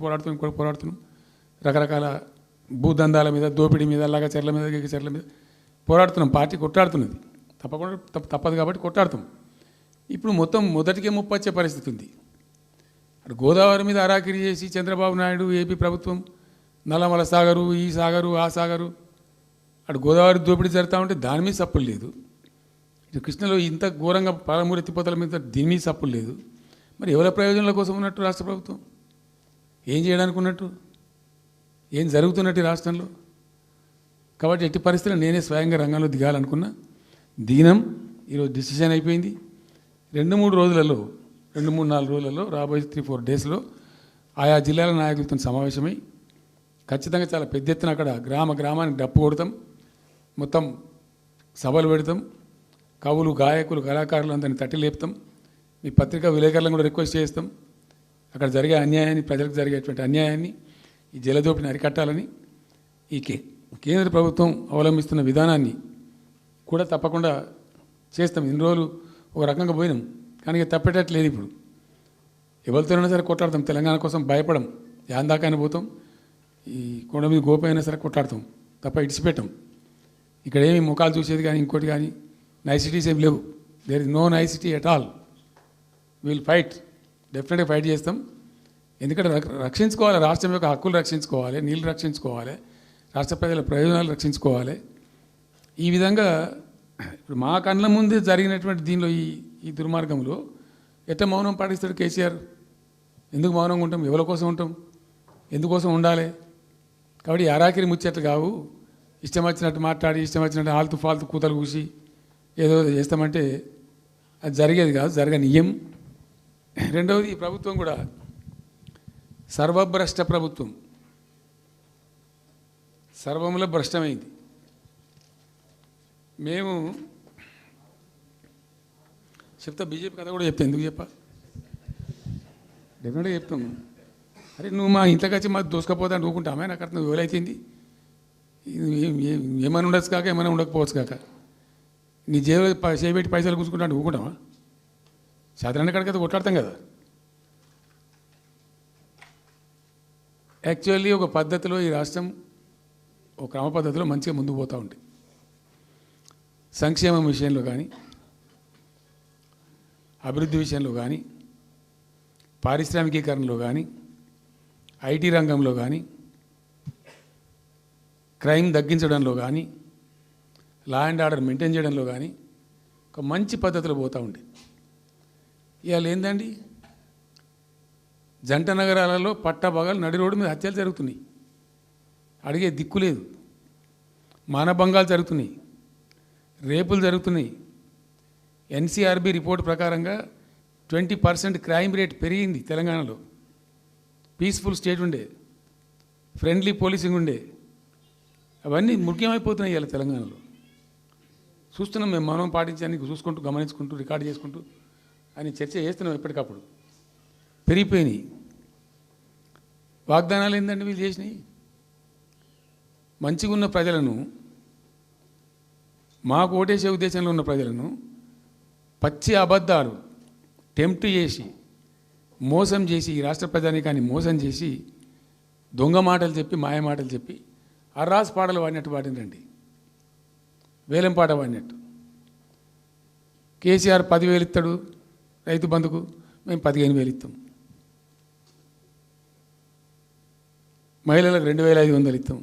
పోరాడుతున్నాం. రకరకాల భూదందాల మీద, దోపిడీ మీద, లగచర్ల మీద, గిగచర్ల మీద పోరాడుతున్నాం. పార్టీ కొట్టాడుతున్నది, తప్పదు కాబట్టి కొట్టాడుతాం. ఇప్పుడు మొత్తం మొదటికే ముప్పు వచ్చే పరిస్థితి ఉంది. అటు గోదావరి మీద అరాకిరి చేసి చంద్రబాబు నాయుడు, ఏపీ ప్రభుత్వం నల్లమల సాగరు, ఈ సాగరు, ఆ సాగరు, అటు గోదావరి దోపిడీ జరుగుతూ ఉంటే దాని మీద సప్పులు లేదు. ఇటు కృష్ణలో ఇంత ఘోరంగా పాలమూరు ఎత్తిపోతల మీద దీని మీద సప్పులు లేదు. మరి ఎవరి ప్రయోజనాల కోసం ఉన్నట్టు రాష్ట్ర ప్రభుత్వం? ఏం చేయడానికి ఉన్నట్టు? ఏం జరుగుతున్నట్టు రాష్ట్రంలో? కాబట్టి ఎట్టి పరిస్థితుల్లో నేనే స్వయంగా రంగంలో దిగాలనుకున్నా. దినం ఈరోజు డిసిషన్ అయిపోయింది. 2-3 రోజులలో, 2-3-4 రోజులలో, రాబోయే 3-4 డేస్లో ఆయా జిల్లాల నాయకులతో సమావేశమై ఖచ్చితంగా చాలా పెద్ద ఎత్తున అక్కడ గ్రామానికి డప్పు కొడతాం, మొత్తం సభలు పెడతాం, కవులు, గాయకులు, కళాకారులు అందరినీ తట్టి లేపుతాం. మీ పత్రికా విలేకరులను కూడా రిక్వెస్ట్ చేస్తాం. అక్కడ జరిగే అన్యాయాన్ని, ప్రజలకు జరిగేటువంటి అన్యాయాన్ని, ఈ జలదోపిని అరికట్టాలని ఈ కేంద్ర ప్రభుత్వం అవలంబిస్తున్న విధానాన్ని కూడా తప్పకుండా చేస్తాం. ఇన్ని రోజులు ఒక రకంగా పోయినాం, కానీ తప్పేటట్లేదు. ఇప్పుడు ఎవరితోనైనా సరే కొట్లాడతాం, తెలంగాణ కోసం భయపడం, యాందాకాని పోతాం, ఈ కొండ మీద గోపైనా సరే కొట్లాడతాం తప్ప ఇడిచిపెట్టాం. ఇక్కడ ఏమి ముఖాలు చూసేది కానీ ఇంకోటి కానీ నైసిటీస్ ఏమి లేవు. There is no necessity at all. Will fight, డెఫినెట్గా ఫైట్ చేస్తాం. ఎందుకంటే రక్షించుకోవాలి, రాష్ట్రం యొక్క హక్కులు రక్షించుకోవాలి, నీళ్ళు రక్షించుకోవాలి, రాష్ట్ర ప్రజల ప్రయోజనాలు రక్షించుకోవాలి. ఈ విధంగా ఇప్పుడు మా కళ్ళ ముందే జరిగినటువంటి దీనిలో ఈ దుర్మార్గంలో ఎట్లా మౌనం పాటిస్తాడు కేసీఆర్? ఎందుకు మౌనంగా ఉంటాం? ఎవరి కోసం ఉంటాం? ఎందుకోసం ఉండాలి? కాబట్టి అరాకిరి ముచ్చట్లు కావు. ఇష్టం వచ్చినట్టు మాట్లాడి ఇష్టం వచ్చినట్టు ఆల్తు ఫాల్తు కూతలు కూసి ఏదో చేస్తామంటే అది జరిగేది కాదు, జరగనీయం. రెండవది, ఈ ప్రభుత్వం కూడా సర్వభ్రష్ట ప్రభుత్వం, సర్వంలో భ్రష్టమైంది. మేము చెప్తా, బీజేపీ కథ కూడా చెప్తా. ఎందుకు చెప్పా? డెఫినెట్గా చెప్తాం. అరే నువ్వు మా ఇంట్లోకి వచ్చి మాకు దోసుకపోతా అని ఊరుకుంటామే? నాకు అర్థం ఎవరైతుంది? ఏమైనా ఉండొచ్చు కాక ఏమైనా ఉండకపోవచ్చు కాక నీ చేపెట్టి పైసలు కూర్చుకుంటా అంటే ఊరుకుంటామా? సాధారణ కాడికైతే కొట్లాడతాం కదా. యాక్చువల్లీ ఒక పద్ధతిలో ఈ రాష్ట్రం ఒక క్రమ పద్ధతిలో మంచిగా ముందుకు పోతూ ఉంటుంది. సంక్షేమం విషయంలో కానీ, అభివృద్ధి విషయంలో కానీ, పారిశ్రామికీకరణలో కానీ, ఐటీ రంగంలో కానీ, క్రైమ్ తగ్గించడంలో కానీ, లా అండ్ ఆర్డర్ మెయింటైన్ చేయడంలో కానీ ఒక మంచి పద్ధతిలో పోతూ ఉండే. ఇవాళ ఏందండి, జంట నగరాలలో పట్టభాగాలు నడి రోడ్డు మీద హత్యలు జరుగుతున్నాయి. అడిగే దిక్కు లేదు. మానభంగాలు జరుగుతున్నాయి, రేపులు జరుగుతున్నాయి. ఎన్సీఆర్బీ రిపోర్ట్ ప్రకారంగా 20% క్రైమ్ రేట్ పెరిగింది తెలంగాణలో. పీస్ఫుల్ స్టేట్ ఉండే, ఫ్రెండ్లీ పోలీసింగ్ ఉండే, అవన్నీ ముఖ్యమైపోతున్నాయి ఇవాళ తెలంగాణలో. చూస్తున్నాం మేము, మనం పాటించడానికి చూసుకుంటూ గమనించుకుంటూ రికార్డు చేసుకుంటూ అని చర్చ చేస్తున్నాం. ఎప్పటికప్పుడు పెరిగిపోయినాయి. వాగ్దానాలు ఏంటంటే వీళ్ళు చేసినాయి? మంచిగా ఉన్న ప్రజలను, మాకు ఓటేసే ఉద్దేశంలో ఉన్న ప్రజలను పచ్చి అబద్ధాలు టెంప్ట్ చేసి మోసం చేసి, ఈ రాష్ట్ర ప్రజానీకాన్ని మోసం చేసి దొంగ మాటలు చెప్పి మాయ మాటలు చెప్పి అర్రాస్ పాటలు వాడినట్టు వాడినండి, వేలం పాట వాడినట్టు. కేసీఆర్ 10,000 ఇస్తాడు రైతు బంధుకు, మేము 15,000 ఇస్తాం. మహిళలకు 2,500 ఇస్తాం.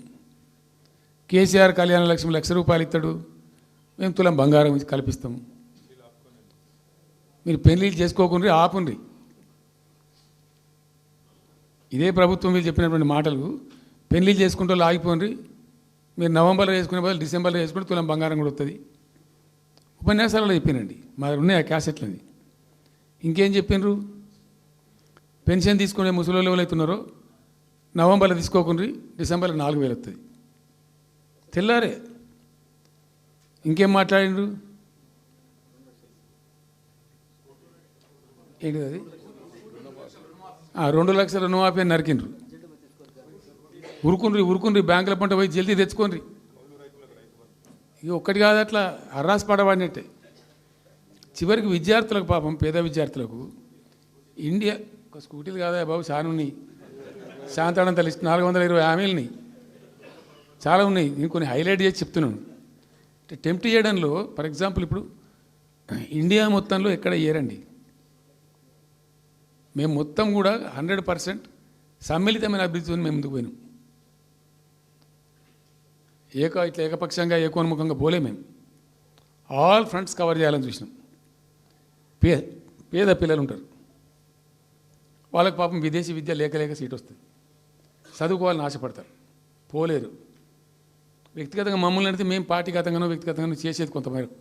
కేసీఆర్ కళ్యాణ లక్ష్మి ₹1,00,000 ఇస్తాడు, మేము తులం బంగారం కల్పిస్తాం. మీరు పెళ్లిళ్ళు చేసుకోకుండా ఆపుండ్రి. ఇదే ప్రభుత్వం మీరు చెప్పినటువంటి మాటలు, పెళ్లిళ్ళు చేసుకుంటూ ఆగిపోండి, మీరు నవంబర్లో వేసుకునే బదులు డిసెంబర్లో వేసుకుంటే తులం బంగారం కూడా వస్తుంది. ఉపన్యాసాలలో చెప్పినండి, మా ఉన్నాయి ఆ క్యాసెట్లని. ఇంకేం చెప్పిండ్రు? పెన్షన్ తీసుకునే ముసలి ఎవరైతున్నారో నవంబర్లో తీసుకోకుండా డిసెంబర్లో 4,000 వస్తుంది. తెల్లారే ఇంకేం మాట్లాడిండ్రు? ఏంటిది అది? 2 లక్షల రుణమాఫీ అని నరికిండ్రు. ఉరుకుండ్రి బ్యాంకుల పంట పోయి జల్దీ తెచ్చుకోండి. ఇక ఒక్కటి కాదు, అట్లా అర్రాస్ పడవాడినట్టే. చివరికి విద్యార్థులకు, పాపం పేద విద్యార్థులకు ఇండియా ఒక స్కూటీలు కాదా బాబు, చాలా ఉన్నాయి. శాంతాడంత లిస్ట్ 420 హామీలని చాలా ఉన్నాయి. నేను కొన్ని హైలైట్ చేసి చెప్తున్నాను. అంటే టెంప్ట్ చేయడంలో, ఫర్ ఎగ్జాంపుల్ ఇప్పుడు ఇండియా మొత్తంలో ఎక్కడ ఏరండి, మేము మొత్తం కూడా 100% సమ్మిళితమైన అభివృద్ధితో మేము ముందుకు పోయినాం. ఇట్లా ఏకపక్షంగా ఏకోన్ముఖంగా పోలే. మేము ఆల్ ఫ్రంట్స్ కవర్ చేయాలని చూసినాం. పేద పిల్లలు ఉంటారు, వాళ్ళకి పాపం విదేశీ విద్య లేక సీట్ వస్తుంది, చదువుకోవాలని ఆశపడతారు, పోలేరు. వ్యక్తిగతంగా మమ్మల్ని అంటే మేము పార్టీగతంగానో వ్యక్తిగతంగానో చేసేది కొంతమేరకు.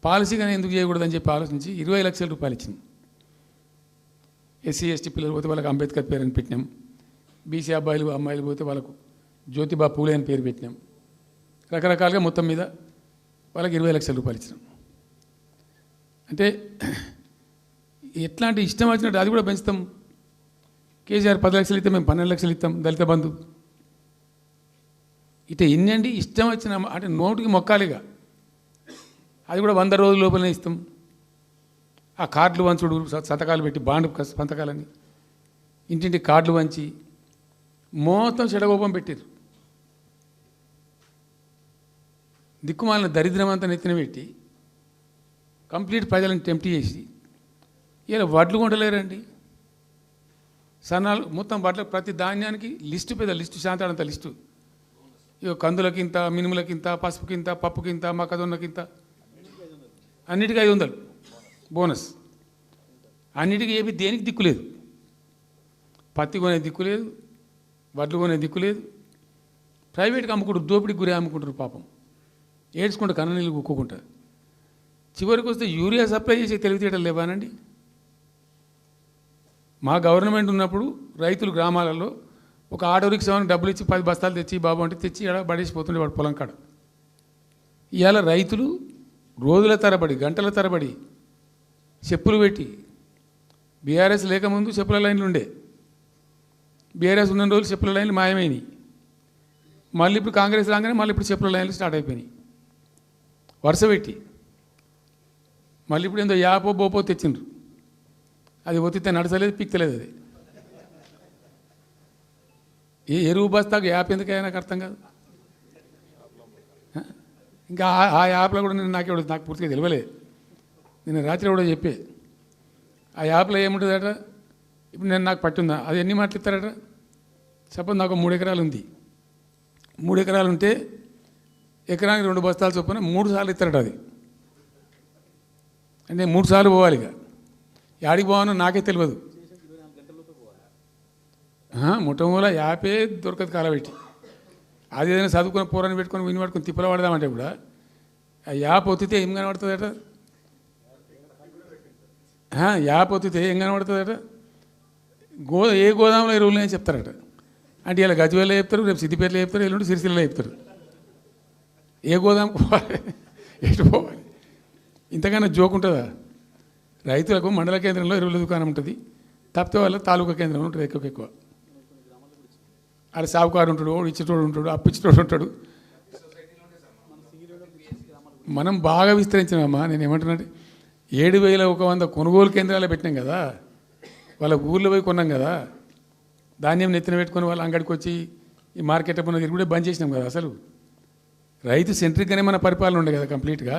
పాలసీగానే ఎందుకు చేయకూడదని చెప్పి ఆలోచించి 20 లక్షల రూపాయలు ఇచ్చింది. ఎస్సీ ఎస్టీ పిల్లలు పోతే వాళ్ళకి అంబేద్కర్ పేరు అని పెట్టినాం. బీసీ అమ్మాయిలు పోతే వాళ్ళకు జ్యోతిబా పూలే అని పేరు పెట్టినాం. రకరకాలుగా మొత్తం మీద వాళ్ళకి 20 లక్షల రూపాయలు ఇచ్చినాం. అంటే ఎట్లాంటి ఇష్టం వచ్చినట్టు అది కూడా పెంచుతాం. కేసీఆర్ 10 లక్షలు ఇస్తే మేము 12 లక్షలు ఇస్తాం. దళిత బంధు ఇట ఎన్నండి ఇష్టం వచ్చిన అంటే నోటికి మొక్కాలిగా, అది కూడా 100 రోజుల లోపలనే ఇస్తాం. ఆ కార్డులు వంచుడు, సంతకాలు పెట్టి బాండ్ సంతకాలని ఇంటింటి కార్డులు వంచి మొత్తం చెడగోపం పెట్టారు. దిక్కుమాలిన దరిద్రం అంతా నెత్తిన పెట్టి కంప్లీట్ ప్రజలను టెంప్ట్ చేసి ఇలా వడ్లు కొంటలేరండి. సన్నాలు మొత్తం వడ్ల ప్రతి ధాన్యానికి లిస్టు, పెద్ద లిస్టు, శాంతాడంత లిస్టు. ఇక కందులకింత, మినుములకింత, పసుపుకింత, పప్పుకింత, మొక్కజొన్నకింత, అన్నిటికీ 500 బోనస్. అన్నిటికీ ఏమి దేనికి దిక్కు లేదు. పత్తి కొనే దిక్కు లేదు, వడ్లు కొనే దిక్కు లేదు. ప్రైవేట్గా అమ్ముకుంటారు, దోపిడికి గురి అమ్ముకుంటారు పాపం. ఏడ్చుకుంటూ కన్ననీళ్ళు కుక్కుంటా. చివరికి వస్తే యూరియా సప్లై చేసే తెలివితేటలు లేవానండి. మా గవర్నమెంట్ ఉన్నప్పుడు రైతులు గ్రామాలలో ఒక ఆటో రిక్షాని డబ్బులు ఇచ్చి 10 బస్తాలు తెచ్చి బాబు అంటే తెచ్చి ఎడ పడేసిపోతుండే వాడు పొలం కాడ. ఇవాళ రైతులు రోజుల తరబడి, గంటల తరబడి చెప్పులు పెట్టి, బీఆర్ఎస్ లేకముందు చెప్పుల లైన్లు ఉండే, బీఆర్ఎస్ ఉన్న రోజులు చెప్పుల లైన్లు మాయమైనవి. మళ్ళీ ఇప్పుడు కాంగ్రెస్ రాగానే మళ్ళీ ఇప్పుడు చెప్పుల లైన్లు స్టార్ట్ అయిపోయినాయి వరుస పెట్టి. మళ్ళీ ఇప్పుడు ఏందో యాపో బోపో తెచ్చిండ్రు, అది ఒత్తితే నడచలేదు, పిక్తలేదు. అది ఏ ఎరువు బస్తాకు యాప్ ఎందుకైనా నాకు అర్థం కాదు. ఇంకా ఆ యాప్లో కూడా నాకు పూర్తిగా తెలియలేదు. నేను రాత్రి కూడా చెప్పే ఆ యాప్లో ఏముంటుందట. ఇప్పుడు నాకు పట్టుందా, అది ఎన్ని మాటలు ఇస్తారట. సపోజ్ నాకు 3 ఎకరాలు ఉంది. 3 ఎకరాలు ఉంటే ఎకరానికి 2 బస్తాలు చొప్పున 3 సార్లు ఇస్తారట. అది అంటే 3 సార్లు పోవాలి. ఇక యాడికి పోవాలో నాకే తెలియదు. ముఠమూల యాపే దొరకదు కాలబెట్టి. అది ఏదైనా చదువుకుని పూరాన్ని పెట్టుకొని విని పట్టుకొని తిప్పలు పడదామంటే కూడా ఆ యాప్ ఒత్తితే ఏం కనబడుతుందట. యాప్ ఒత్తితే ఏం కనబడుతుందట. ఏ గోదాంలో ఎరువులు అని చెప్తారట. అంటే ఇలా గజ్వేల్లో చెప్తారు, రేపు సిద్దిపేటలో చెప్తారు, ఎల్లుండి సిరిసిల్లలో చెప్తారు. ఏ గోదాంకు పోవాలి, ఎటు పోవాలి. ఇంతకన్నా జోక్ ఉంటుందా. రైతులకు మండల కేంద్రంలో ఎరువుల దుకాణం ఉంటుంది, తప్పితే వాళ్ళ తాలూకా కేంద్రంలో ఉంటుంది ఎక్కువ. అలా సాగుకారు ఉంటాడు, ఇచ్చేటోడు ఉంటాడు, అప్పిచ్చేటోడు ఉంటాడు. మనం బాగా విస్తరించినామా. నేను ఏమంటున్నానంటే 7,100 కొనుగోలు కేంద్రాలు పెట్టినాం కదా, వాళ్ళ ఊళ్ళో పోయి కొన్నాం కదా. ధాన్యం నెత్తిన పెట్టుకొని వాళ్ళ అంగడికి వచ్చి ఈ మార్కెట్ పైన తిరుగుడే బంద్ చేసినాం కదా. అసలు రైతు సెంట్రిక్గానే మన పరిపాలన ఉండే కదా కంప్లీట్గా.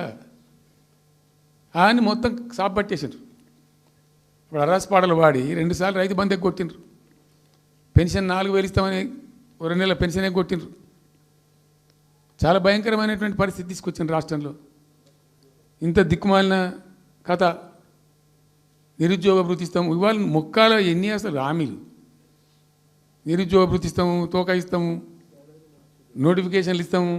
అని మొత్తం సాప్ పట్టేసారు. ఇప్పుడు అరాస్ పాటలు వాడి 2 సార్లు రైతు బంద్ కొట్టిండ్రు. పెన్షన్ 4,000 ఇస్తామని 2 నెలల పెన్షన్ కొట్టిండ్రు. చాలా భయంకరమైనటువంటి పరిస్థితి తీసుకొచ్చింది రాష్ట్రంలో. ఇంత దిక్కుమాలిన కథ. నిరుద్యోగ భృతి ఇస్తాము, ఇవాళ మొక్కాల ఎన్ని అసలు హామీలు. నిరుద్యోగ భృతి ఇస్తాము, తోకా ఇస్తాము, నోటిఫికేషన్లు ఇస్తాము,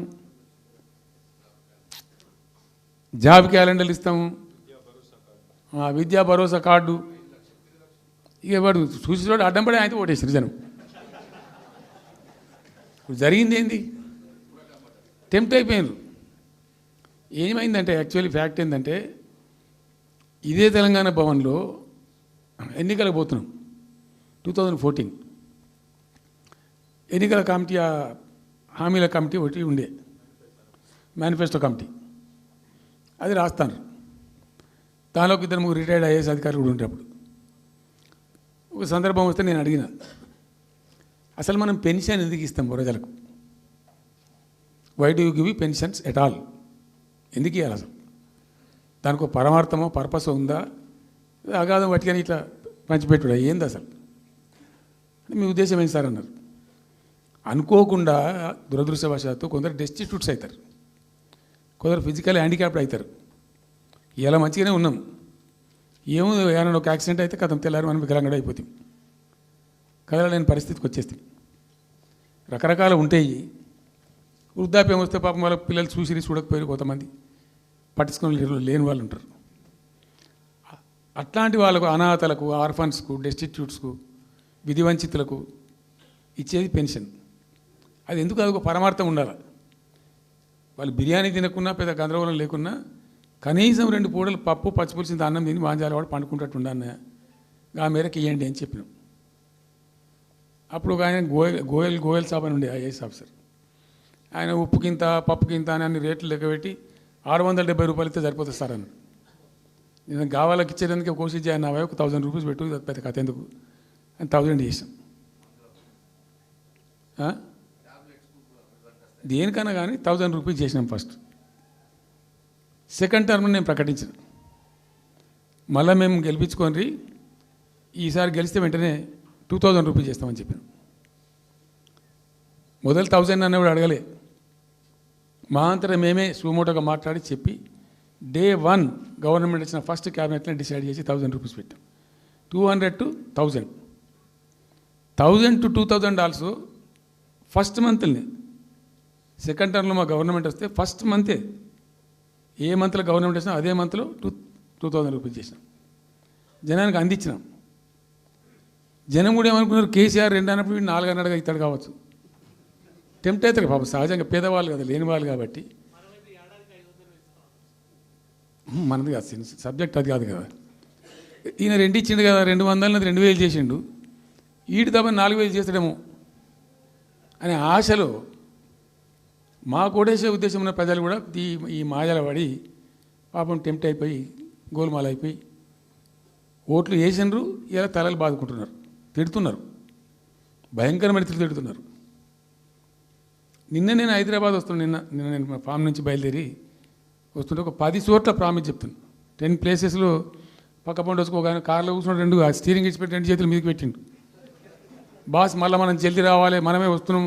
జాబ్ క్యాలెండర్లు ఇస్తాము, విద్యా భరోసా కార్డు. ఇక వాడు చూసి అడ్డం పడి అయితే ఓటేసారు జనం. ఇప్పుడు జరిగింది ఏంది, టెంప్ట్ అయిపోయినారు. ఏమైందంటే యాక్చువల్లీ ఫ్యాక్ట్ ఏంటంటే ఇదే తెలంగాణ భవన్లో ఎన్నికలకు పోతున్నాం 2014. ఎన్నికల కమిటీ, హామీల కమిటీ ఒకటి ఉండే, మేనిఫెస్టో కమిటీ. అది రాస్తాను. దానిలోకి 2-3 రిటైర్డ్ ఐఏఎస్ అధికారులు కూడా ఉండేటప్పుడు ఒక సందర్భం వస్తే నేను అడిగిన, అసలు మనం పెన్షన్ ఎందుకు ఇస్తాం ప్రజలకు? Why do you give pensions at all? ఎందుకు ఇవ్వాలి అసలు? దానికి ఒక పరమార్థమో పర్పస్ ఉందా? అగాధం పట్టుకొని ఇట్లా పంచిపెట్టుడా ఏంది అసలు? మీ ఉద్దేశం ఏంటి సార్ అన్నారు. అనుకోకుండా దురదృష్టవశాత్తు కొందరు డెస్టిట్యూట్స్ అవుతారు, కొందరు ఫిజికల్ హ్యాండిక్యాప్డ్ అవుతారు. ఇలా మంచిగానే ఉన్నాం, ఏమో ఏమైనా ఒక యాక్సిడెంట్ అయితే కథం తెల్లారి మనం వికలాంగుడు అయిపోతాం, కదలలేని పరిస్థితికి వచ్చేస్తాం. రకరకాలు ఉంటాయి. వృద్ధాప్యం వస్తే పాపం వాళ్ళ పిల్లలు చూసి చూడకపోయారు, కొంతమంది పట్టించుకొని లేని వాళ్ళు ఉంటారు. అట్లాంటి వాళ్ళకు, అనాథలకు, ఆర్ఫన్స్కు, డెస్టిట్యూట్స్కు, విధివంచితులకు ఇచ్చేది పెన్షన్. అది ఎందుకు? అదొక పరమార్థం ఉండాలి. వాళ్ళు బిర్యానీ తినకున్నా, పెద్ద గందరగోళం లేకున్నా కనీసం 2 పూటలు పప్పు పచ్చిపులిసింది అన్నం తిని వాంజాలవాడు పండుకుంటట్టు ఉండన్న ఆ మేరకు ఇవ్వండి అని చెప్పినాం. అప్పుడు ఒక ఆయన గోయల్ సాబ్ అని ఉండే ఐఏఎస్ ఆఫీసర్, ఆయన ఉప్పుకింత పప్పుకింత అని అన్ని రేట్లు లెక్కబెట్టి 670 రూపాయలు ఇస్తే సరిపోతుంది సార్ అని. నేను గావాలకి ఇచ్చేందుకు కోసి చేయను, 1000 రూపీస్ పెట్టు, పెద్ద కథ ఎందుకు అని 1000 చేసాం. దేనికన్నా కానీ 1000 రూపీస్ చేసినాం ఫస్ట్. సెకండ్ టర్మ్ నేను ప్రకటించిన, మళ్ళీ మేము గెలిపించుకొని ఈసారి గెలిస్తే వెంటనే 2000 రూపీస్ చేస్తామని చెప్పాను. మొదలు 1000 అన్నవాడు అడగలే, మా అంతటా మేమే సుమోటోగా మాట్లాడి చెప్పి డే 1 గవర్నమెంట్ ఇచ్చిన ఫస్ట్ క్యాబినెట్ని డిసైడ్ చేసి 1000 రూపీస్ పెట్టాం. 200 to 1000, 1000 to 2000 also first మంత్ని. Second టర్మ్లో మా గవర్నమెంట్ వస్తే ఫస్ట్ మంతే, ఏ మంత్లో గవర్నమెంట్ వచ్చినా అదే మంత్లో 2000 రూపీస్ చేసినాం, జనానికి అందించినాం. జనం కూడా ఏమనుకున్నారు, కేసీఆర్ 2 అన్నప్పుడు 4 అన్నట్టుగా ఇస్తాడు కావచ్చు, టెంప్ట్ అవుతారు పాపం, సహజంగా పేదవాళ్ళు కదా, లేని వాళ్ళు కాబట్టి. మనది కాదు సబ్జెక్ట్, అది కాదు కదా. ఈయన 2 ఇచ్చిండు కదా, 200 2000 చేసిండు, ఈడు తప్ప 4000 చేస్తాడేమో అనే ఆశలో మా కోటేసే ఉద్దేశం ఉన్న ప్రజలు కూడా ఈ మాయల పడి పాపం టెంప్ట్ అయిపోయి గోల్మాల్ అయిపోయి ఓట్లు వేసినారు. ఇలా తలలు బాదుకుంటున్నారు, తిడుతున్నారు, భయంకరమైన తిడుతున్నారు. నిన్న నేను హైదరాబాద్ వస్తున్నాను, నిన్న నేను ఫామ్ నుంచి బయలుదేరి వస్తుంటే ఒక 10 చోట్ల ప్రామిస్ చెప్తున్నాను. 10 ప్లేసెస్లో పక్క పండు వచ్చుకోగానే కార్లో కూర్చున్న 2 స్టీరింగ్ ఇచ్చి పెట్టి 2 చేతులు మీదకి పెట్టిండు. బాస్ మళ్ళీ మనం జల్దీ రావాలి, మనమే వస్తున్నాం,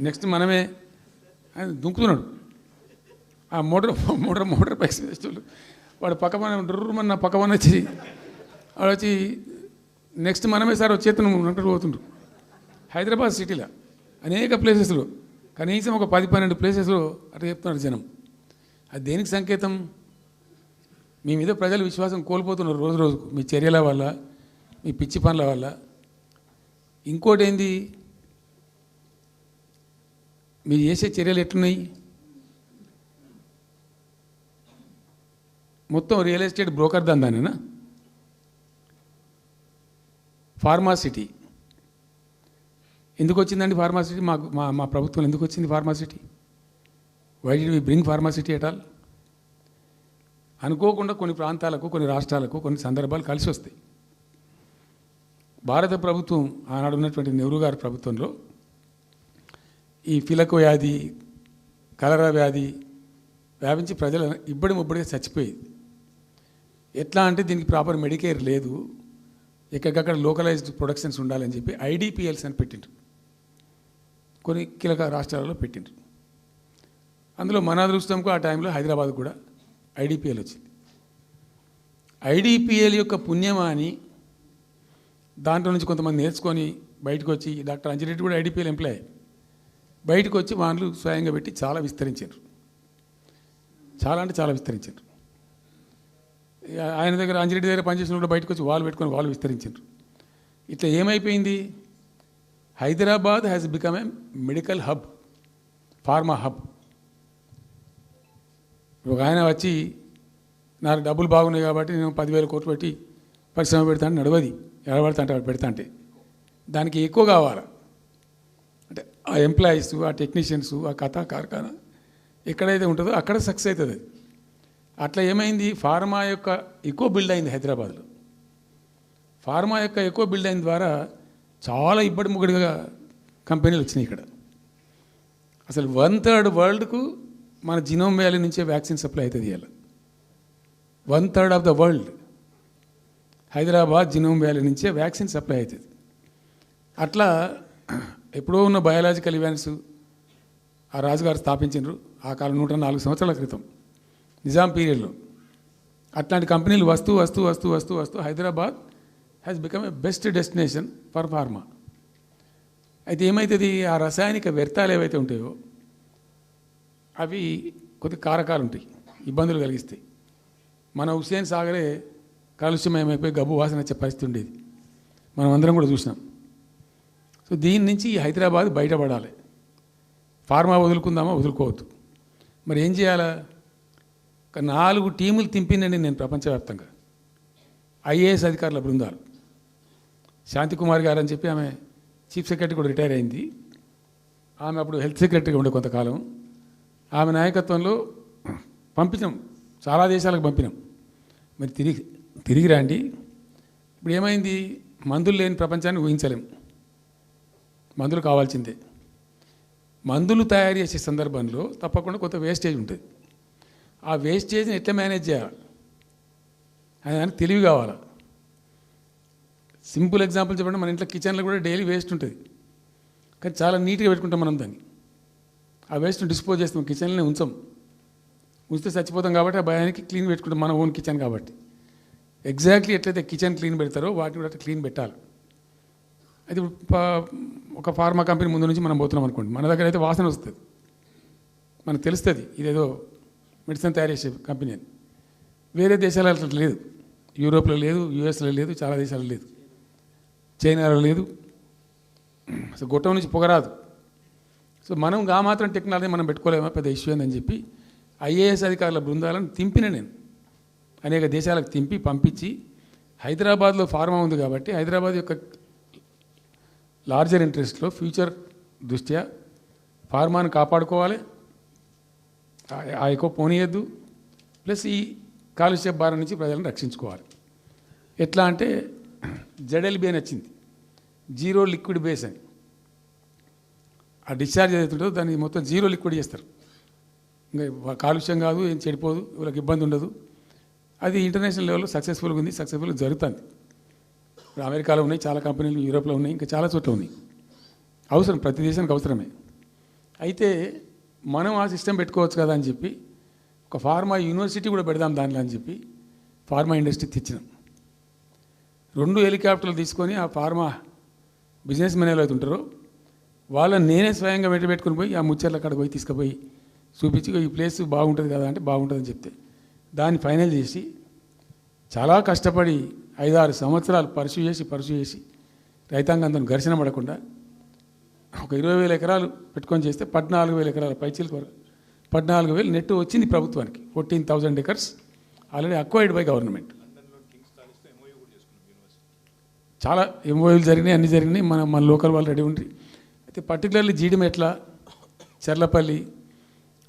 నెక్స్ట్ మనమే అని దుంకుతున్నాడు. ఆ మోటార్ బైక్స్ వేసేవాళ్ళు వాడు పక్కన డ్రూమన్న పక్కన వచ్చి వాడు వచ్చి నెక్స్ట్ మనమే సార్ వచ్చేతను అంటారు పోతుండ్రు. హైదరాబాద్ సిటీలో అనేక ప్లేసెస్లో కనీసం ఒక 10-12 ప్లేసెస్లో అట్లా చెప్తున్నారు జనం. అది దేనికి సంకేతం? మీ మీద ప్రజలు విశ్వాసం కోల్పోతున్నారు రోజు రోజుకు, మీ చర్యల వల్ల, మీ పిచ్చి పనుల వల్ల. ఇంకోటి ఏంది, మీరు చేసే చర్యలు ఎట్లున్నాయి? మొత్తం రియల్ ఎస్టేట్ బ్రోకర్ దందానేనా? ఫార్మాసిటీ ఎందుకు వచ్చిందండి? ఫార్మాసిటీ మా ప్రభుత్వం ఎందుకు వచ్చింది pharma city? Why did we bring pharma city at all? అనుకోకుండా కొన్ని ప్రాంతాలకు, కొన్ని రాష్ట్రాలకు కొన్ని సందర్భాలు కలిసి వస్తాయి. భారత ప్రభుత్వం ఆనాడు ఉన్నటువంటి నెహ్రూ గారి ప్రభుత్వంలో ఈ ఫిలకు వ్యాధి, కలరా వ్యాధి వ్యాపించి ప్రజలు ఇబ్బడిగా చచ్చిపోయేది. ఎట్లా అంటే దీనికి ప్రాపర్ మెడికేర్ లేదు, ఎక్కడికక్కడ లోకలైజ్డ్ ప్రొడక్షన్స్ ఉండాలని చెప్పి ఐడిపిఎల్స్ అని పెట్టిండ్రు, కొన్ని కీలక రాష్ట్రాలలో పెట్టిండ్రు. అందులో మన అదృష్టంకు ఆ టైంలో హైదరాబాద్ కూడా ఐడిపిఎల్ వచ్చింది. ఐడిపిఎల్ యొక్క పుణ్యమా అని దాంట్లో నుంచి కొంతమంది నేర్చుకొని బయటకు వచ్చి, డాక్టర్ అంజిరెడ్డి కూడా ఐడిపిఎల్ ఎంప్లాయ్, బయటకు వచ్చి వాళ్ళు స్వయంగా పెట్టి చాలా విస్తరించారు. చాలా అంటే చాలా విస్తరించారు. ఆయన దగ్గర, అంజిరెడ్డి దగ్గర పనిచేసిన కూడా బయటకు వచ్చి వాళ్ళు పెట్టుకొని వాళ్ళు విస్తరించారు. ఇట్లా ఏమైపోయింది? Hyderabad has become a medical hub, pharma hub. ఒక ఆయన వచ్చి నాకు డబ్బులు బాగున్నాయి కాబట్టి నేను 10,000 కోట్లు పెట్టి పరిశ్రమ పెడతాను, నడవది, ఎడబడతా అంటే పెడతా అంటే దానికి ఎక్కువ కావాలి. అంటే ఆ ఎంప్లాయీస్, ఆ టెక్నీషియన్స్, ఆ కథా కార్ఖానా ఎక్కడైతే ఉంటుందో అక్కడ సక్సెస్ అవుతుంది. అట్లా ఏమైంది? ఫార్మా యొక్క ఎక్కువ బిల్డ్ అయింది హైదరాబాద్లో. ఫార్మా యొక్క ఎక్కువ బిల్డ్ అయిన ద్వారా చాలా ఇబ్బడి ముగ్గడిగా కంపెనీలు వచ్చినాయి ఇక్కడ. అసలు 1/3 వరల్డ్కు మన జినోమ్ వ్యాలీ నుంచే వ్యాక్సిన్ సప్లై అవుతుంది. ఇలా 1/3 of the world Hyderabad genome valley నుంచే వ్యాక్సిన్ సప్లై అవుతుంది. అట్లా ఎప్పుడో ఉన్న బయాలజికల్ ఈవెంట్స్ ఆ రాజుగారు స్థాపించారు ఆ కాలం 104 సంవత్సరాల క్రితం నిజాం పీరియడ్లో. అట్లాంటి కంపెనీలు వస్తూ వస్తూ వస్తూ వస్తూ వస్తూ Hyderabad has become a best destination for pharma. అయితే ఏమవుతుంది? ఆ రసాయనిక వ్యర్థాలు ఏవైతే ఉంటాయో అవి కొద్ది కారకాలు ఉంటాయి, ఇబ్బందులు కలిగిస్తాయి. మన హుస్సేన్ సాగరే కాలుష్యమయమైపోయి గబ్బు వాసన వచ్చే పరిస్థితి ఉండేది, మనం అందరం కూడా చూసినాం. సో దీని నుంచి హైదరాబాద్ బయటపడాలి. ఫార్మా వదులుకుందామా? వదులుకోవద్దు. మరి ఏం చేయాలా? ఒక 4 టీములు తింపిందండి నేను ప్రపంచవ్యాప్తంగా, ఐఏఎస్ అధికారుల బృందాలు. శాంతికుమార్ గారు అని చెప్పి ఆమె చీఫ్ సెక్రటరీ కూడా రిటైర్ అయింది. ఆమె అప్పుడు హెల్త్ సెక్రటరీగా ఉండే కొంతకాలం. ఆమె నాయకత్వంలో పంపించాం, చాలా దేశాలకు పంపినాం. మరి తిరిగి రండి. ఇప్పుడు ఏమైంది, మందులు లేని ప్రపంచాన్ని ఊహించలేం. మందులు కావాల్సిందే. మందులు తయారు చేసే సందర్భంలో తప్పకుండా కొంత వేస్టేజ్ ఉంటుంది. ఆ వేస్టేజ్ని ఎట్లా మేనేజ్ చేయాలి అని దానికి తెలివి కావాలి. సింపుల్ ఎగ్జాంపుల్ చెప్పండి, మన ఇంట్లో కిచెన్లో కూడా డైలీ వేస్ట్ ఉంటుంది, కానీ చాలా నీట్గా పెట్టుకుంటాం మనం దాన్ని. ఆ వేస్ట్ని డిస్పోజ్ చేస్తాం, కిచెన్లోనే ఉంచితే చచ్చిపోతాం కాబట్టి ఆ భయానికి క్లీన్ పెట్టుకుంటాం, మన ఓన్ కిచెన్ కాబట్టి. ఎగ్జాక్ట్లీ ఎట్లయితే కిచెన్ క్లీన్ పెడతారో వాటిని కూడా క్లీన్ పెట్టాలి. అది ఒక ఫార్మా కంపెనీ ముందు నుంచి మనం పోతున్నాం అనుకోండి, మన దగ్గర అయితే వాసన వస్తుంది, మనకు తెలుస్తుంది ఇదేదో మెడిసిన్ తయారు చేసే కంపెనీ అని. వేరే దేశాలలో అట్లా లేదు, యూరోప్లో లేదు, యూఎస్లో లేదు, చాలా దేశాల్లో లేదు, చైనాలో లేదు, అసలు గొట్టం నుంచి పొగరాదు. సో మనం మాత్రం టెక్నాలజీ మనం పెట్టుకోలేమా, పెద్ద ఇష్యూ ఏందని చెప్పి ఐఏఎస్ అధికారుల బృందాలను తింపిన నేను అనేక దేశాలకు తింపి పంపించి, హైదరాబాద్లో ఫార్మా ఉంది కాబట్టి హైదరాబాద్ యొక్క లార్జర్ ఇంట్రెస్ట్లో ఫ్యూచర్ దృష్ట్యా ఫార్మాను కాపాడుకోవాలి, ఆ ఎక్కువ పోనీయద్దు, ప్లస్ ఈ కాలుష్య భారం నుంచి ప్రజలను రక్షించుకోవాలి. ఎట్లా అంటే జెడ్ఎల్బి అని వచ్చింది, జీరో లిక్విడ్ బేస్ అని. ఆ డిశ్చార్జ్ ఏదైతుందో దాన్ని మొత్తం జీరో లిక్విడ్ చేస్తారు, ఇంకా కాలుష్యం కాదు, ఏం చెడిపోదు, వీళ్ళకి ఇబ్బంది ఉండదు. అది ఇంటర్నేషనల్ లెవెల్లో సక్సెస్ఫుల్గా ఉంది, సక్సెస్ఫుల్గా జరుగుతుంది. ఇప్పుడు అమెరికాలో ఉన్నాయి చాలా కంపెనీలు, యూరోప్లో ఉన్నాయి, ఇంకా చాలా చోట్ల ఉన్నాయి. అవసరం, ప్రతి దేశానికి అవసరమే. అయితే మనం ఆ సిస్టమ్ పెట్టుకోవచ్చు కదా అని చెప్పి ఒక ఫార్మా యూనివర్సిటీ కూడా పెడదాం దానిలో అని చెప్పి ఫార్మా ఇండస్ట్రీ తెచ్చినాం. 2 హెలికాప్టర్లు తీసుకొని ఆ ఫార్మా బిజినెస్ మెన్ ఎవరైతే ఉంటారో వాళ్ళని నేనే స్వయంగా పెట్టుకుని పోయి ఆ ముచ్చర్ల అక్కడ పోయి తీసుకుపోయి చూపించి ఈ ప్లేస్ బాగుంటుంది కదా అంటే బాగుంటుందని చెప్తే దాన్ని ఫైనల్ చేసి చాలా కష్టపడి 5-6 సంవత్సరాలు పర్సూ చేసి రైతాంగంతో ఘర్షణ పడకుండా ఒక 20,000 ఎకరాలు పెట్టుకొని చేస్తే 14,000 ఎకరాల పైచీలకు వరకు 14,000 నెట్ వచ్చింది ప్రభుత్వానికి. 14,000 acres already acquired by government. చాలా ఎంఓయూలు జరిగినాయి, అన్నీ జరిగినాయి. మన లోకల్ వాళ్ళు రెడీ ఉండి. అయితే పర్టికులర్లీ జీడిమెట్ల, చర్లపల్లి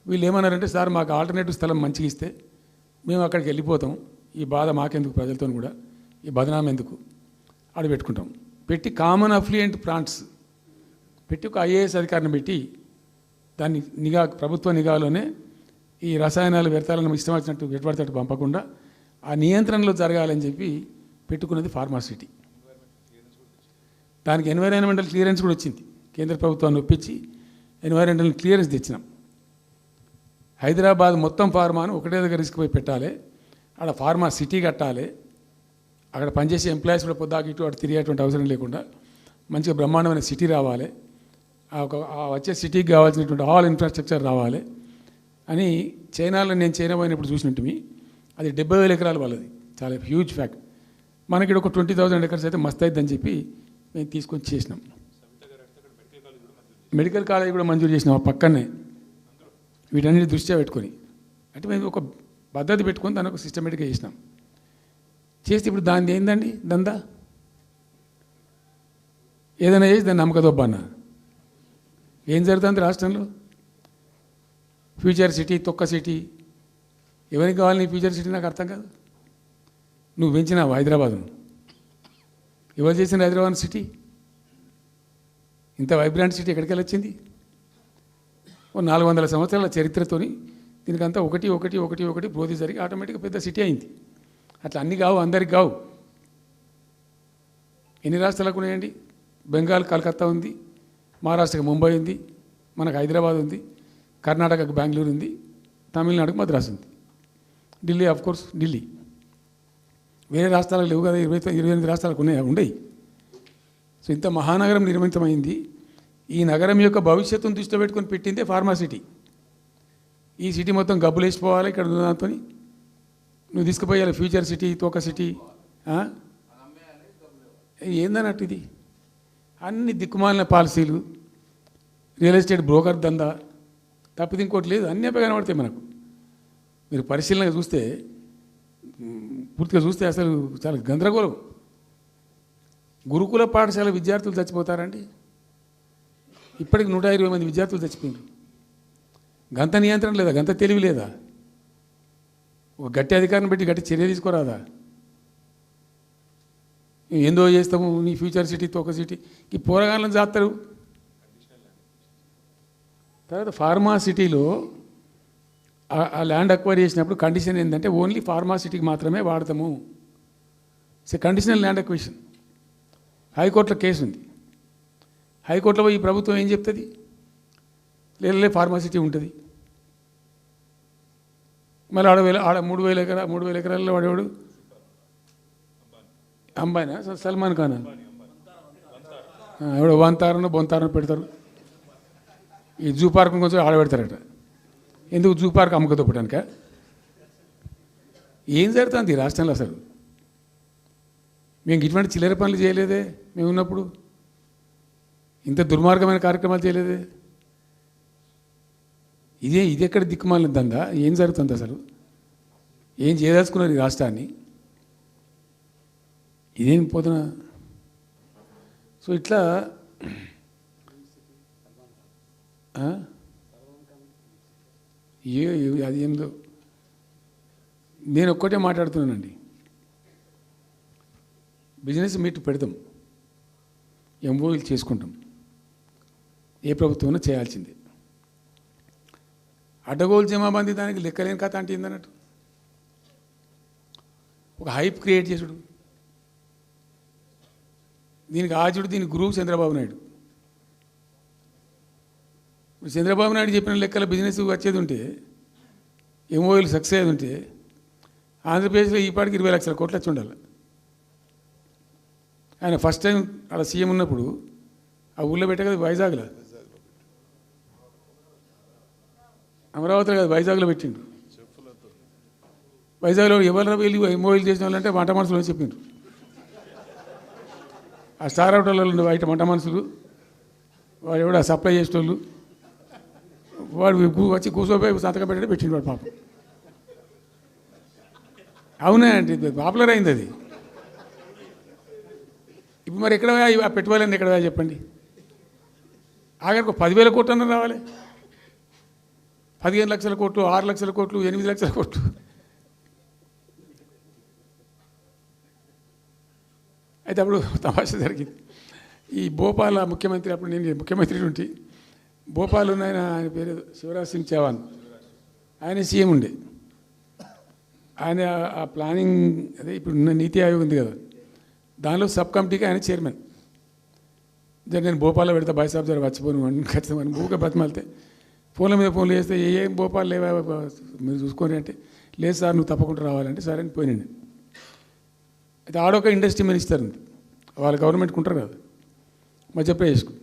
వీళ్ళు ఏమన్నారంటే, సార్ మాకు ఆల్టర్నేటివ్ స్థలం మంచిగా ఇస్తే మేము అక్కడికి వెళ్ళిపోతాం, ఈ బాధ మాకెందుకు, ప్రజలతో కూడా ఈ బదనాం ఎందుకు, ఆడ పెట్టుకుంటాం. పెట్టి కామన్ అఫ్లుయెంట్ ప్లాంట్స్ పెట్టి ఒక ఐఏఎస్ అధికారిని పెట్టి దాన్ని ప్రభుత్వ నిఘాలోనే ఈ రసాయనాలు వ్యర్థాలను ఇష్టం వచ్చినట్టు పెట్టుబడితట్టు పంపకుండా ఆ నియంత్రణలో జరగాలని చెప్పి పెట్టుకున్నది ఫార్మాసిటీ. దానికి ఎన్వైరాన్మెంటల్ క్లియరెన్స్ కూడా వచ్చింది, కేంద్ర ప్రభుత్వాన్ని ఒప్పించి ఎన్వైరాన్మెంటల్ క్లియరెన్స్ తెచ్చినాం. హైదరాబాద్ మొత్తం ఫార్మాను ఒకటే దగ్గర తీసుకుపోయి పెట్టాలి, ఆడ ఫార్మా సిటీ కట్టాలి, అక్కడ పనిచేసే ఎంప్లాయీస్ కూడా పొద్దాకి ఇటు అటు తిరిగేటువంటి అవసరం లేకుండా మంచిగా బ్రహ్మాండమైన సిటీ రావాలి, వచ్చే సిటీకి కావాల్సినటువంటి ఆల్ ఇన్ఫ్రాస్ట్రక్చర్ రావాలి అని. చైనాలో నేను చైనా పోయినప్పుడు చూసినట్టు అది 70,000 ఎకరాలు వాళ్ళది, చాలా హ్యూజ్ ఫ్యాక్ట్. మనకి ఒక 20,000 acres అయితే మస్తు అవుతుందని చెప్పి మేము తీసుకొని చేసినాం. మెడికల్ కాలేజ్ కూడా మంజూరు చేసినాం ఆ పక్కనే, వీటన్నిటి దృష్ట్యా పెట్టుకొని. అంటే మేము ఒక పద్ధతి పెట్టుకొని దాన్ని ఒక సిస్టమేటిక్గా చేసినాం. చేస్తే ఇప్పుడు దాన్ని ఏందండి దందా, ఏదైనా చేసి దాన్ని నమ్మకదొబ్బ అన్న. ఏం జరుగుతుంది రాష్ట్రంలో? ఫ్యూచర్ సిటీ, తొక్క సిటీ, ఎవరికి కావాలి నీ ఫ్యూచర్ సిటీ నాకు అర్థం కాదు. నువ్వు పెంచినావు హైదరాబాద్ను, ఎవరు చేసిన హైదరాబాద్ సిటీ? ఇంత వైబ్రాంట్ సిటీ ఎక్కడికి వచ్చింది? ఓ 400 సంవత్సరాల చరిత్రతోని దీనికంతా ఒకటి బోధి జరిగి ఆటోమేటిక్గా పెద్ద సిటీ అయింది. అట్లా అన్నీ కావు, అందరికి కావు. ఎన్ని రాష్ట్రాలకు ఉన్నాయండి? బెంగాల్ కలకత్తా ఉంది, మహారాష్ట్రకి ముంబై ఉంది, మనకు హైదరాబాద్ ఉంది, కర్ణాటకకు బెంగళూరు ఉంది, తమిళనాడుకు మద్రాసు ఉంది, ఢిల్లీ కోర్స్ ఢిల్లీ. వేరే రాష్ట్రాలకు లేవు కదా, 28 రాష్ట్రాలకు ఉండయి. సో ఇంత మహానగరం నిర్మితమైంది. ఈ నగరం యొక్క భవిష్యత్తును దృష్టిలో పెట్టుకొని పెట్టిందే ఫార్మాసిటీ. ఈ సిటీ మొత్తం గబ్బులు వేసిపోవాలి ఇక్కడ దాంతో, నువ్వు తీసుకుపోయాలి ఫ్యూచర్ సిటీ, తోక సిటీ. ఏందన్నట్టు ఇది? అన్ని దిక్కుమాలిన పాలసీలు, రియల్ ఎస్టేట్ బ్రోకర్ దందా తప్పితే ఇంకోటి లేదు. అన్నీ అప్పే కనబడతాయి మనకు. మీరు పరిశీలనగా చూస్తే, పూర్తిగా చూస్తే అసలు చాలా గందరగోళం. గురుకుల పాఠశాల విద్యార్థులు చచ్చిపోతారండి. ఇప్పటికి 120 మంది విద్యార్థులు చచ్చిపోయినారు. గంత నియంత్రణ లేదా, గంత తెలివి లేదా? ఒక గట్టి అధికారిని పెట్టి గట్టి చర్య తీసుకోరాదా? ఏందో చేస్తాము, నీ ఫ్యూచర్ సిటీ తోక సిటీ ఈ పోరగాళ్ళని చేస్తారు. తర్వాత ఫార్మా సిటీలో ఆ ల్యాండ్ అక్వైర్ చేసినప్పుడు కండిషన్ ఏంటంటే ఓన్లీ ఫార్మా సిటీకి మాత్రమే వాడతాము. Conditional land acquisition. హైకోర్టులో కేసు ఉంది. హైకోర్టులో పోయి ఈ ప్రభుత్వం ఏం చెప్తుంది? లేదు ఫార్మా సిటీ ఉంటుంది. మళ్ళీ ఆడ 3,000 ఎకరాల్లో వాడేవాడు అంబాయినా సల్మాన్ ఖాన్ ఎవడో వంతారనో బొంతారనో పెడతారు. ఈ జూ పార్క్ కొంచెం ఆడబెడతారట. ఎందుకు జూ పార్క్ అమ్ముకదొప్పటానిక? ఏం జరుగుతుంది ఈ రాష్ట్రంలో అసలు? మేము ఇటువంటి చిల్లర పనులు చేయలేదే మేము ఉన్నప్పుడు, ఇంత దుర్మార్గమైన కార్యక్రమాలు చేయలేదే. ఇది ఎక్కడ దిక్కుమాలిన దందా? ఏం జరుగుతుంది అసలు? ఏం చేయదలుచుకున్నారు ఈ రాష్ట్రాన్ని? ఇదేం పోతున్న. సో ఇట్లా అది ఏందో నేను ఒక్కటే మాట్లాడుతున్నానండి. బిజినెస్ మీట్ పెడతాం, ఎంఓయూలు చేసుకుంటాం, ఏ ప్రభుత్వం చేయాల్సిందే. అడ్డగోలు జమాబందీ దానికి లెక్కలేని కథ అంటే ఏందన్నట్టు ఒక హైప్ క్రియేట్ చేసుడు. దీనికి ఆజుడు, దీనికి గురువు చంద్రబాబు నాయుడు. చంద్రబాబు నాయుడు చెప్పిన లెక్కల బిజినెస్ వచ్చేది ఉంటే, ఎంఓయూలు సక్సెస్ అయ్యేది ఉంటే ఆంధ్రప్రదేశ్లో ఈ పాటికి 20 లక్షల కోట్లు వచ్చి ఉండాలి. ఆయన ఫస్ట్ టైం అలా సీఎం ఉన్నప్పుడు ఆ ఊళ్ళో పెట్టే కదా, వైజాగ్లో, అమరావతిలో కదా, వైజాగ్లో పెట్టిండు. వైజాగ్లో ఎవరు వెళ్ళి ఎంఓయూలు చేసిన వాళ్ళంటే వంట మనుషులు అని చెప్పిండ్రు. ఆ స్టార్ హోటల్లో ఉండే బయట వంట మనుషులు, వాడు ఎవడ సప్లై చేసేటోళ్ళు, వాడు వచ్చి కూర్చోపోయి సంతకం పెట్టే పెట్టిండు వాడు పాపం. అవునా అండి, పాపులర్ అయింది అది. ఇప్పుడు మరి ఎక్కడ ఆ పెట్టుబడులన్నీ ఎక్కడ చెప్పండి? ఆఖరికి 10,000 కోట్లు అన్న రావాలి. 15 లక్షల కోట్లు, 6 లక్షల కోట్లు, 8 లక్షల కోట్లు. అయితే అప్పుడు తమాషా జరిగింది. ఈ భోపాల్ ముఖ్యమంత్రి, అప్పుడు నేను ముఖ్యమంత్రి ఉంటే, భోపాల్ ఉన్న ఆయన పేరు శివరాజ్ సింగ్ చౌహాన్, ఆయన సీఎం ఉండే. ఆయన ఆ ప్లానింగ్, అదే ఇప్పుడు నీతి ఆయోగ్ ఉంది కదా, దానిలో సబ్ కమిటీకి ఆయన చైర్మన్. నేను భోపాల్లో పెడతా బాయ్సాబ్ జర వచ్చిపోను అని ఖచ్చితంగా ఊగా బతిమాలితే ఫోన్ల మీద ఫోన్లు చేస్తే ఏం భోపాల్ లేవా మీరు చూసుకొని అంటే, లేదు సార్ నువ్వు తప్పకుండా రావాలంటే సరే అని పోయినండి. అయితే ఆడొక ఇండస్ట్రీ మినిస్టర్ ఉంది, వాళ్ళ గవర్నమెంట్కి ఉంటారు కదా మధ్యప్రదేశ్కు.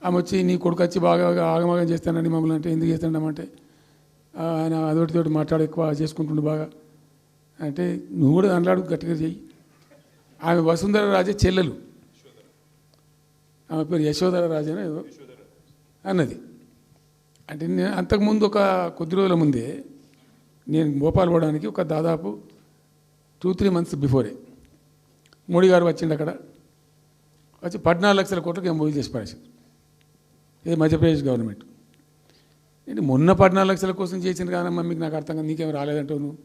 ఆమె వచ్చి నీ కొడుకు వచ్చి బాగా ఆగమాగం చేస్తానని మమ్మల్ని అంటే, ఎందుకు చేస్తాడమంటే ఆయన అదొకటితోటి మాట్లాడి ఎక్కువ చేసుకుంటుండు బాగా అంటే, నువ్వు కూడా అన్నాడు గట్టిగా చెయ్యి. ఆమె వసుంధర రాజే చెల్లెలు, ఆమె పేరు యశోధర రాజే ఏదో అన్నది. అంటే నేను అంతకుముందు ఒక కొద్ది రోజుల ముందే నేను భోపాల్ పోవడానికి ఒక దాదాపు 2-3 మంత్స్ బిఫోరే మోడీ గారు వచ్చిండు. అక్కడ వచ్చి 14 లక్షల కోట్లకు ఎంఓయూ చేసి పడేసారు. ఇది మధ్యప్రదేశ్ గవర్నమెంట్. నేను మొన్న 14 లక్షల కోసం చేసిన కానమ్మా, మీకు నాకు అర్థం కాదు, నీకేం రాలేదంటావు నువ్వు.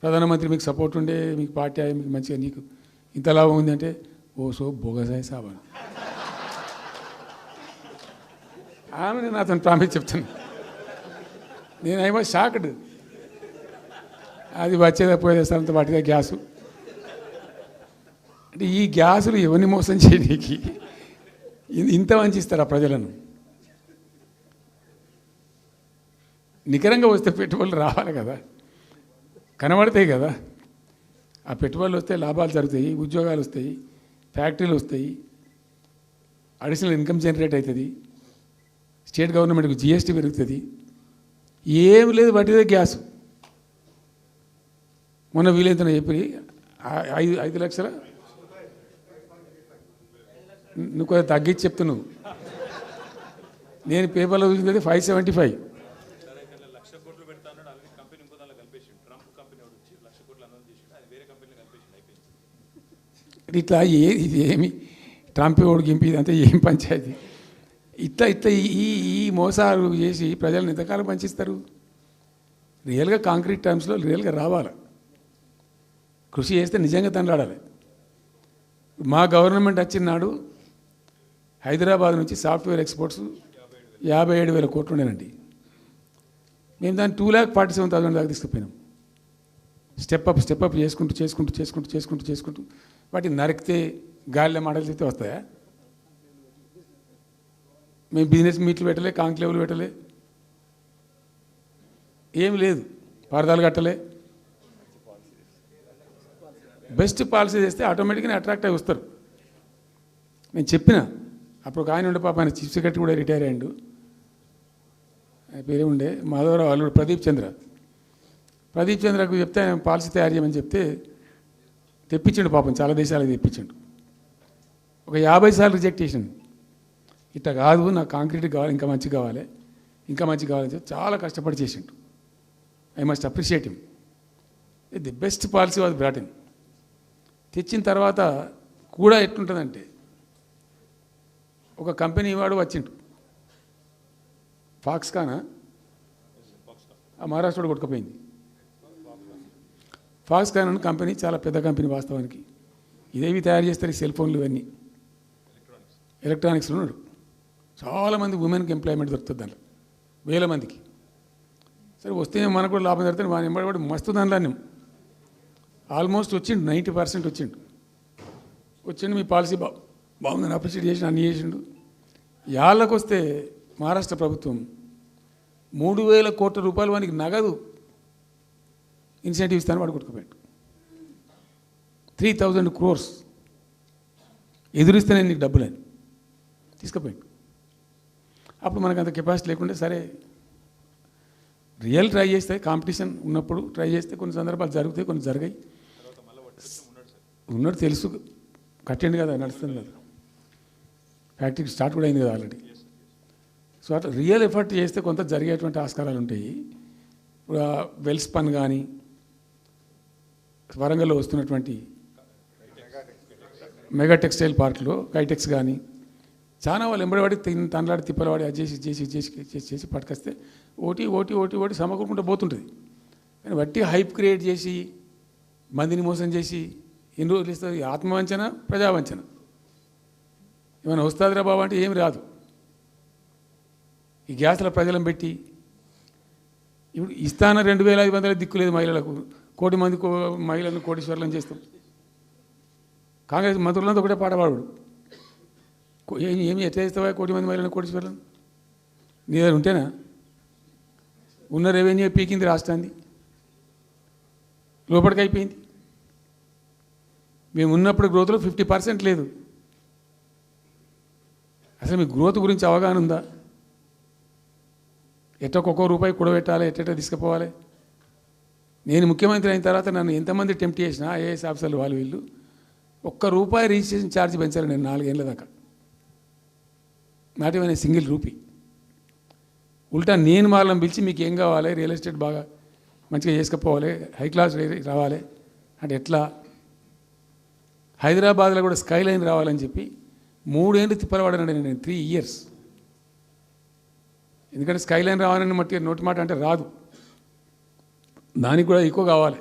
ప్రధానమంత్రి మీకు సపోర్ట్ ఉండే, మీకు పార్టీ అయ్యి మీకు మంచిగా నీకు ఇంత లాభం ఉంది అంటే, ఓ సో బోగసాయి సాబా ఆమె నేను అతను ప్రామిస్ చెప్తాను. నేను ఐ వాజ్ షాక్డ్. అది వచ్చేదా పోయేదంత వాటిగా గ్యాసు అంటే, ఈ గ్యాసులు ఎవరిని మోసం చేయడానికి ఇంత వంచిస్తారా ప్రజలను? నికరంగా వస్తే పెట్టుబడులు రావాలి కదా, కనబడతాయి కదా. ఆ పెట్టుబడులు వస్తే లాభాలు జరుగుతాయి, ఉద్యోగాలు వస్తాయి, ఫ్యాక్టరీలు వస్తాయి, అడిషనల్ ఇన్కమ్ జనరేట్ అవుతుంది, స్టేట్ గవర్నమెంట్కి జిఎస్టీ పెరుగుతుంది. ఏం లేదు, వాటిదే గ్యాస్. మొన్న వీలైతే చెప్పి 5 లక్షల, నువ్వు కొంచెం తగ్గించి చెప్తున్నావు. నేను పేపర్లో చూసింది 575. ఇట్లా ఇది ఏమి ట్రంప్ ఓడికి ఇంపి ఇదంతా ఏం పంచాయతీ? ఇట్లా ఇట్లా ఈ ఈ మోసాలు చేసి ప్రజలను ఎంతకాలం పంచిస్తారు? రియల్గా కాంక్రీట్ టర్మ్స్లో రియల్గా రావాలి, కృషి చేస్తే నిజంగా తండ్రాడాలి. మా గవర్నమెంట్ వచ్చిన నాడు హైదరాబాద్ నుంచి సాఫ్ట్వేర్ ఎక్స్పోర్ట్స్ 57,000 కోట్లు ఉండేనండి. మేము దాన్ని 2,47,000 దాకా తీసుకుపోయినాం. స్టెప్ అప్ చేసుకుంటూ వాటిని నరికితే గాలిలో మాటలు చెప్తే వస్తాయా? మేము బిజినెస్ మీట్లు పెట్టలే, కాంక్లేవ్లు పెట్టలే, ఏం లేదు, పరదాలు కట్టలే. బెస్ట్ పాలసీ చేస్తే ఆటోమేటిక్గా అట్రాక్ట్ అయి వస్తారు. నేను చెప్పిన అప్పుడు ఒక ఆయన ఉండే, పాప ఆయన చీఫ్ సెక్రటరీ కూడా రిటైర్ అయ్యాడు, ఆయన పేరే ఉండే మాధవరావు అల్లుడు ప్రదీప్ చంద్రకు చెప్తే ఆయన పాలసీ తయారు చేయమని చెప్తే తెప్పించండు. పాపం చాలా దేశాలకు తెప్పించండు. ఒక 50 సార్లు రిజెక్ట్ చేసిండు. ఇట్లా కాదు, నాకు కాంక్రీట్ కావాలి, ఇంకా మంచి కావాలని చెప్పి చాలా కష్టపడి చేసిండు. I must appreciate him. The best policy was brought in. తెచ్చిన తర్వాత కూడా ఎట్లుంటుందంటే, ఒక కంపెనీ వాడు వచ్చిండు, ఫాక్స్కాన్, ఆ మహారాష్ట్రలో కొట్టుకుపోయింది. ఫాక్స్కాన్ అనే కంపెనీ చాలా పెద్ద కంపెనీ వాస్తవానికి. ఇదేవి తయారు చేస్తారు, ఈ సెల్ ఫోన్లు ఇవన్నీ ఎలక్ట్రానిక్స్లో ఉన్నాడు. చాలామంది ఉమెన్కి ఎంప్లాయ్మెంట్ దొరుకుతుంది దాంట్లో, 1000 మందికి. సరే వస్తే మనకు కూడా లాభం జరుగుతుంది. వాని ఎంబడి కూడా మస్తు దానిలో ఆల్మోస్ట్ వచ్చిండు, 90% వచ్చిండు. మీ పాలసీ బాగుందని అప్రిషియేట్ చేసి అన్నీ చేసిండు. యాళ్ళకు వస్తే మహారాష్ట్ర ప్రభుత్వం 3,000 కోట్ల రూపాయలు వానికి నగదు ఇన్సెంటివ్ ఇస్తాను, వాడు కొట్టుకుపోయాడు. 3,000 crores ఎదురిస్తేనే నీకు డబ్బులని తీసుకుపోయాడు. అప్పుడు మనకు అంత కెపాసిటీ లేకుంటే సరే రియల్ ట్రై చేస్తే, కాంపిటీషన్ ఉన్నప్పుడు ట్రై చేస్తే కొన్ని సందర్భాలు జరుగుతాయి, కొన్ని జరిగాయి. ఉన్నట్టు తెలుసు, కట్టండి కదా, నడుస్తుంది కదా, ఫ్యాక్టరీ స్టార్ట్ కూడా అయింది కదా ఆల్రెడీ. సో అట్లా రియల్ ఎఫర్ట్ చేస్తే కొంత జరిగేటువంటి ఆస్కారాలు ఉంటాయి. ఇప్పుడు వెల్స్పన్ కానీ, వరంగల్లో వస్తున్నటువంటి మెగా టెక్స్టైల్ పార్క్లో కైటెక్స్ కానీ, చాలా వాళ్ళు ఎంబడివాడి తనలాడి తిప్పలవాడి అది చేసి పట్టుకొస్తే ఓటి సమకూరుకుంటూ పోతుంటుంది. కానీ వట్టి హైప్ క్రియేట్ చేసి మందిని మోసం చేసి ఎన్ని రోజులు ఇస్తుంది? ఆత్మవంచన, ప్రజావంచన. ఏమైనా వస్తుందిరా బాబు అంటే ఏమి రాదు. ఈ గ్యాస్ల ప్రజలను పెట్టి ఇప్పుడు ఇస్తాన 2,500 దిక్కులేదు మహిళలకు, 1,000,000 మంది మహిళలను కోటీశ్వర్లను చేస్తాం. కాంగ్రెస్ మంత్రులంతా ఒకటే పాట పాడు, ఏమి ఎట్లా చేస్తావా 1,000,000 మంది మహిళలను కోటీశ్వర్లను? నీ దగ్గర ఉంటేనా? ఉన్న రెవెన్యూ పీకింది రాష్ట్రాన్ని, లోపలికి అయిపోయింది. మేము ఉన్నప్పుడు గ్రోత్లో 50% లేదు. అసలు మీ గ్రోత్ గురించి అవగాహన ఉందా? ఒక్కొక్క రూపాయి కూడబెట్టాలి, ఎట్ట తీసుకుపోవాలి? నేను ముఖ్యమంత్రి అయిన తర్వాత నన్ను ఎంతమంది టెంప్ట్ చేసినా ఐఏఎస్ ఆఫీసర్లు వాళ్ళు వీళ్ళు, ₹1 రిజిస్ట్రేషన్ ఛార్జ్ పెంచాలి నేను 4 ఏళ్ళ దాకా, నాట్ ఈవెన్ సింగిల్ రూపీ. ఉల్టా నేను వాళ్ళని పిలిచి మీకు ఏం కావాలి, రియల్ ఎస్టేట్ బాగా మంచిగా చేసుకుపోవాలి, హై క్లాస్ రావాలి అంటే ఎట్లా? హైదరాబాద్లో కూడా స్కై లైన్ రావాలని చెప్పి 3 ఏళ్ళు తిప్పలవాడనండి నేను, 3 years. ఎందుకంటే స్కై లైన్ రావాలని నోటి మాట అంటే రాదు, దానికి కూడా ఎక్కువ కావాలి.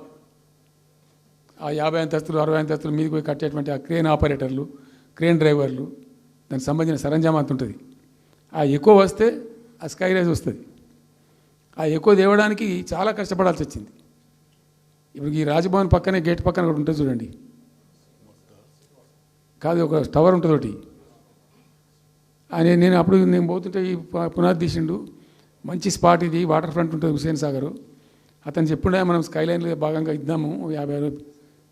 ఆ 50 అంతస్తులు 60 అంతస్తులు మీదకి పోయి కట్టేటువంటి ఆ క్రేన్ ఆపరేటర్లు, క్రేన్ డ్రైవర్లు, దానికి సంబంధించిన సరంజామా అంత ఉంటుంది. ఆ ఎక్కువ వస్తే ఆ స్కై రైజ్ వస్తుంది. ఆ ఎక్కువ తేవడానికి చాలా కష్టపడాల్సి వచ్చింది. ఇప్పుడు ఈ రాజభవన్ పక్కనే గేట్ పక్కన ఒకటి ఉంటుంది చూడండి, కాదు ఒక టవర్ ఉంటుంది ఒకటి. నేను అప్పుడు నేను పోతుంటే ఈ పునాది తీసిండు, మంచి స్పాట్ ఇది, వాటర్ ఫ్రంట్ ఉంటుంది హుసేన్ సాగర్. అతను చెప్పుండే మనం స్కై లైన్లో భాగంగా ఇద్దాము, 50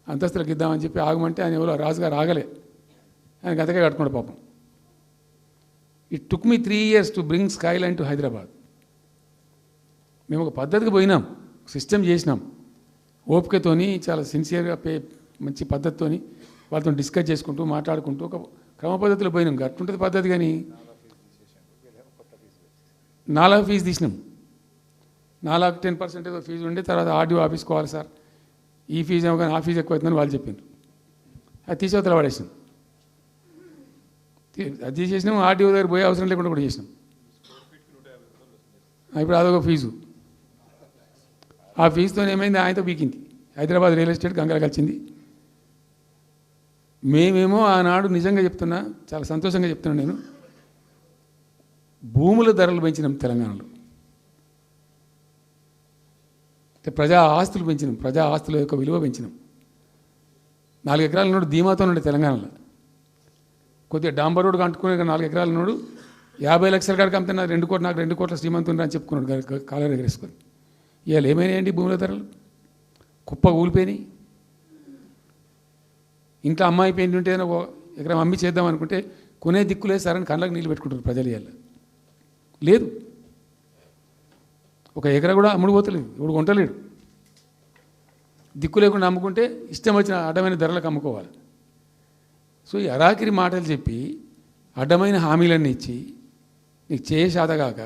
అంతస్తులకు ఇద్దామని చెప్పి ఆగమంటే ఆయన ఎవరో రాజుగారు ఆగలే, ఆయన గతకే కట్టుకున్నాడు పాపం. It took me 3 years to bring sky line to Hyderabad. మేము ఒక పద్ధతికి పోయినాం, సిస్టమ్ చేసినాం, ఓపికతోని చాలా సిన్సియర్గా మంచి పద్ధతితోని వాళ్ళతో డిస్కస్ చేసుకుంటూ మాట్లాడుకుంటూ ఒక క్రమ పద్ధతిలో పోయినాం. గట్టుంటుంది పద్ధతి. కానీ 4 ఫీజు తీసినాం, 4 10% ఏదో ఫీజు ఉండే. తర్వాత ఆర్డీఓ ఆఫీస్కి పోవాలి సార్, ఈ ఫీజు ఏమో కానీ ఆ ఫీజు ఎక్కువ అవుతుందని వాళ్ళు చెప్పిండ్రు. అది తీసేవతల పడేసాం. అది చేసేసినాం, ఆర్టీఓ దగ్గర పోయే అవసరం లేకుండా కూడా చేసినాం. ఇప్పుడు అదొక ఫీజు. ఆ ఫీజుతో ఏమైంది, ఆయనతో పీకింది. హైదరాబాద్ రియల్ ఎస్టేట్ గంగలు కలిసింది. మేమేమో ఆనాడు నిజంగా చెప్తున్నా, చాలా సంతోషంగా చెప్తున్నాను నేను, భూముల ధరలు పెంచినాం తెలంగాణలో. ప్రజా ఆస్తులు పెంచినాం, ప్రజా ఆస్తుల యొక్క విలువ పెంచినాం. 4 ఎకరాల నోడు ధీమాతో ఉండే తెలంగాణలో. కొద్దిగా డాంబర్ రోడ్డు అంటుకునే 4 ఎకరాల నోడు 50 లక్షల కాడికి అమ్మితే నాకు 2 కోట్ల శ్రీమంతుని అని చెప్పుకున్నాడు కాలర్ ఎగరేసుకొని. ఇవాళ ఏమైనాయండి భూముల ధరలు? కుప్ప ఊలిపోయినాయి. ఇంట్లో అమ్మాయి పెయింట్ ఉంటే ఒక ఎకరం అమ్మి చేద్దాం అనుకుంటే కొనే దిక్కులేదు సార్ అని కళ్ళకి నీళ్ళు పెట్టుకుంటారు ప్రజలు. ఇవాళ లేదు, ఒక ఎకరా కూడా అమ్ముడు పోతలేదు, ఇప్పుడు కొంటలేడు. దిక్కు లేకుండా అమ్ముకుంటే ఇష్టం వచ్చిన అడ్డమైన ధరలకు అమ్ముకోవాలి. సో ఈ అరాకిరి మాటలు చెప్పి అడ్డమైన హామీలన్నీ ఇచ్చి నీకు చేసాదగాక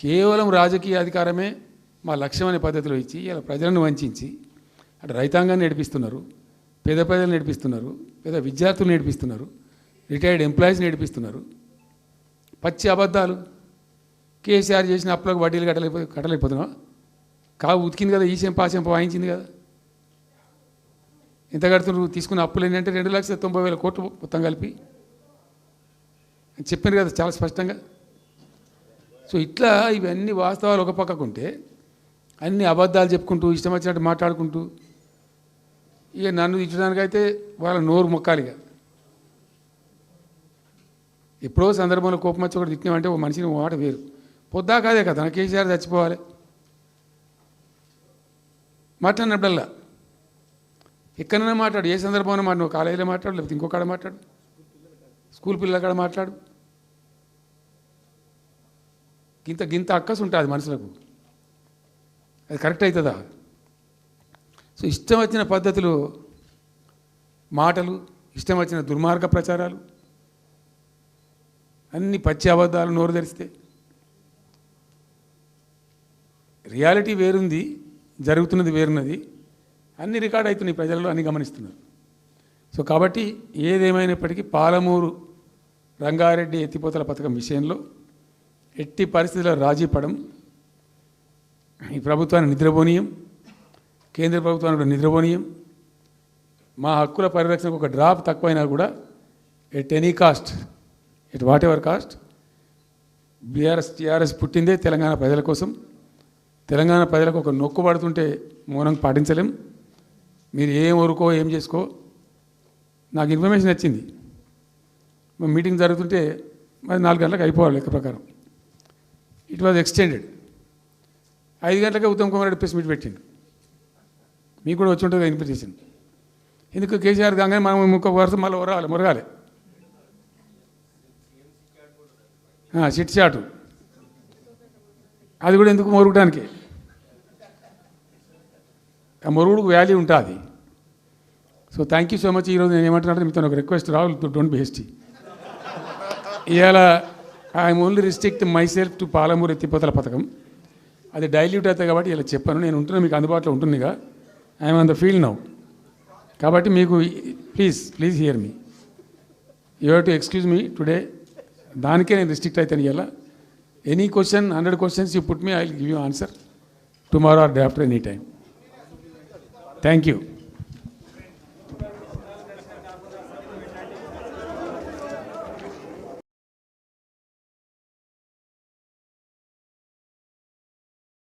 కేవలం రాజకీయ అధికారమే మా లక్ష్యం అనే పద్ధతిలో ఇచ్చి ఇలా ప్రజలను వంచి అటు రైతాంగాన్ని నేర్పిస్తున్నారు, పేద ప్రజలు నేర్పిస్తున్నారు, పేద విద్యార్థులు నేర్పిస్తున్నారు, రిటైర్డ్ ఎంప్లాయీస్ నేర్పిస్తున్నారు. పచ్చి అబద్ధాలు. కేసీఆర్ చేసిన అప్పులకు వడ్డీలు కట్టలేకపోతున్నావా? కావు ఉతికింది కదా, ఈ చెంప ఆ చెంప వాయించింది కదా. ఎంత కడుతున్నారు? తీసుకున్న అప్పులు ఏంటంటే 2,90,000 కోట్లు మొత్తం కలిపి చెప్పాను కదా చాలా స్పష్టంగా. సో ఇట్లా ఇవన్నీ వాస్తవాలు ఒక పక్కకుంటే అన్ని అబద్ధాలు చెప్పుకుంటూ ఇష్టం వచ్చినట్టు మాట్లాడుకుంటూ ఇక నన్ను ఇచ్చడానికైతే వాళ్ళ నోరు మొక్కాలిగా. ఎప్పుడో సందర్భంలో కోపం వచ్చి ఒకటి తిట్టినామంటే ఒక మనిషిని మాట వేరు. పొద్దా కాదే కదా, నా కేసీఆర్ చచ్చిపోవాలి మాట్లాడినప్పుడల్లా ఎక్కడైనా మాట్లాడు, ఏ సందర్భంలో మాట, నువ్వు కాలేజీలో మాట్లాడు, లేకపోతే ఇంకో కాడ మాట్లాడు, స్కూల్ పిల్లల కాడ మాట్లాడు. గింత అక్కసు ఉంటుంది మనుషులకు, అది కరెక్ట్ అవుతుందా? సో ఇష్టం వచ్చిన పద్ధతులు, మాటలు, ఇష్టం వచ్చిన దుర్మార్గ ప్రచారాలు, అన్ని పచ్చి అబద్ధాలు నోరు తెరిస్తే. రియాలిటీ వేరుంది, జరుగుతున్నది వేరున్నది, అన్ని రికార్డ్ అవుతున్నాయి, ప్రజలలో అన్ని గమనిస్తున్నారు. సో కాబట్టి ఏదేమైనప్పటికీ పాలమూరు రంగారెడ్డి ఎత్తిపోతల పథకం విషయంలో ఎట్టి పరిస్థితుల్లో రాజీ పడం. ఈ ప్రభుత్వాన్ని నిద్రపోనీయం, కేంద్ర ప్రభుత్వాన్ని కూడా నిద్రపోనీయం. మా హక్కుల పరిరక్షణకు ఒక డ్రాప్ తక్కువైనా కూడా at any cost, at whatever cost, TRS పుట్టిందే తెలంగాణ ప్రజల కోసం. తెలంగాణ ప్రజలకు ఒక నొక్కు పడుతుంటే మౌనం పాటించలేం. మీరు ఏం ఊరుకో ఏం చేసుకో. నాకు ఇన్ఫర్మేషన్ వచ్చింది, మీటింగ్ జరుగుతుంటే మరి 4 గంటలకు అయిపోవాలి లెక్క ప్రకారం. It was extended. 5 గంటలకే ఉత్తమ్ కుమార్ రెడ్డి ప్రెస్ మీట్ పెట్టిండు. మీకు కూడా వచ్చి ఉంటుంది ఇన్విటేషన్. ఎందుకు కేసీఆర్ కాగానే మనం ఇంకొక వరుస మళ్ళీ మురగాలి చిట్ చాటు, అది కూడా ఎందుకు మొరగడానికి? ఆ మొరుగుడుకు వాల్యూ ఉంటుంది. So thank you so much. ఈరోజు నేను ఏమంటున్నాను, మీతో ఒక request, Rahul don't be hasty. ఇవాళ I'm only restrict my self to Palamuru ఎత్తిపోతల పథకం. అది డైల్యూట్ అవుతుంది కాబట్టి ఇలా చెప్పాను. నేను ఉంటున్నా, మీకు అందుబాటులో ఉంటుందిగా. I'm on the field now. కాబట్టి మీకు please here me. You have to excuse me today. దానికే నేను రిస్ట్రిక్ట్ అవుతాను. ఇవాళ any question, 100 questions you put me, I will give you answer tomorrow or day after, any time. Thank you.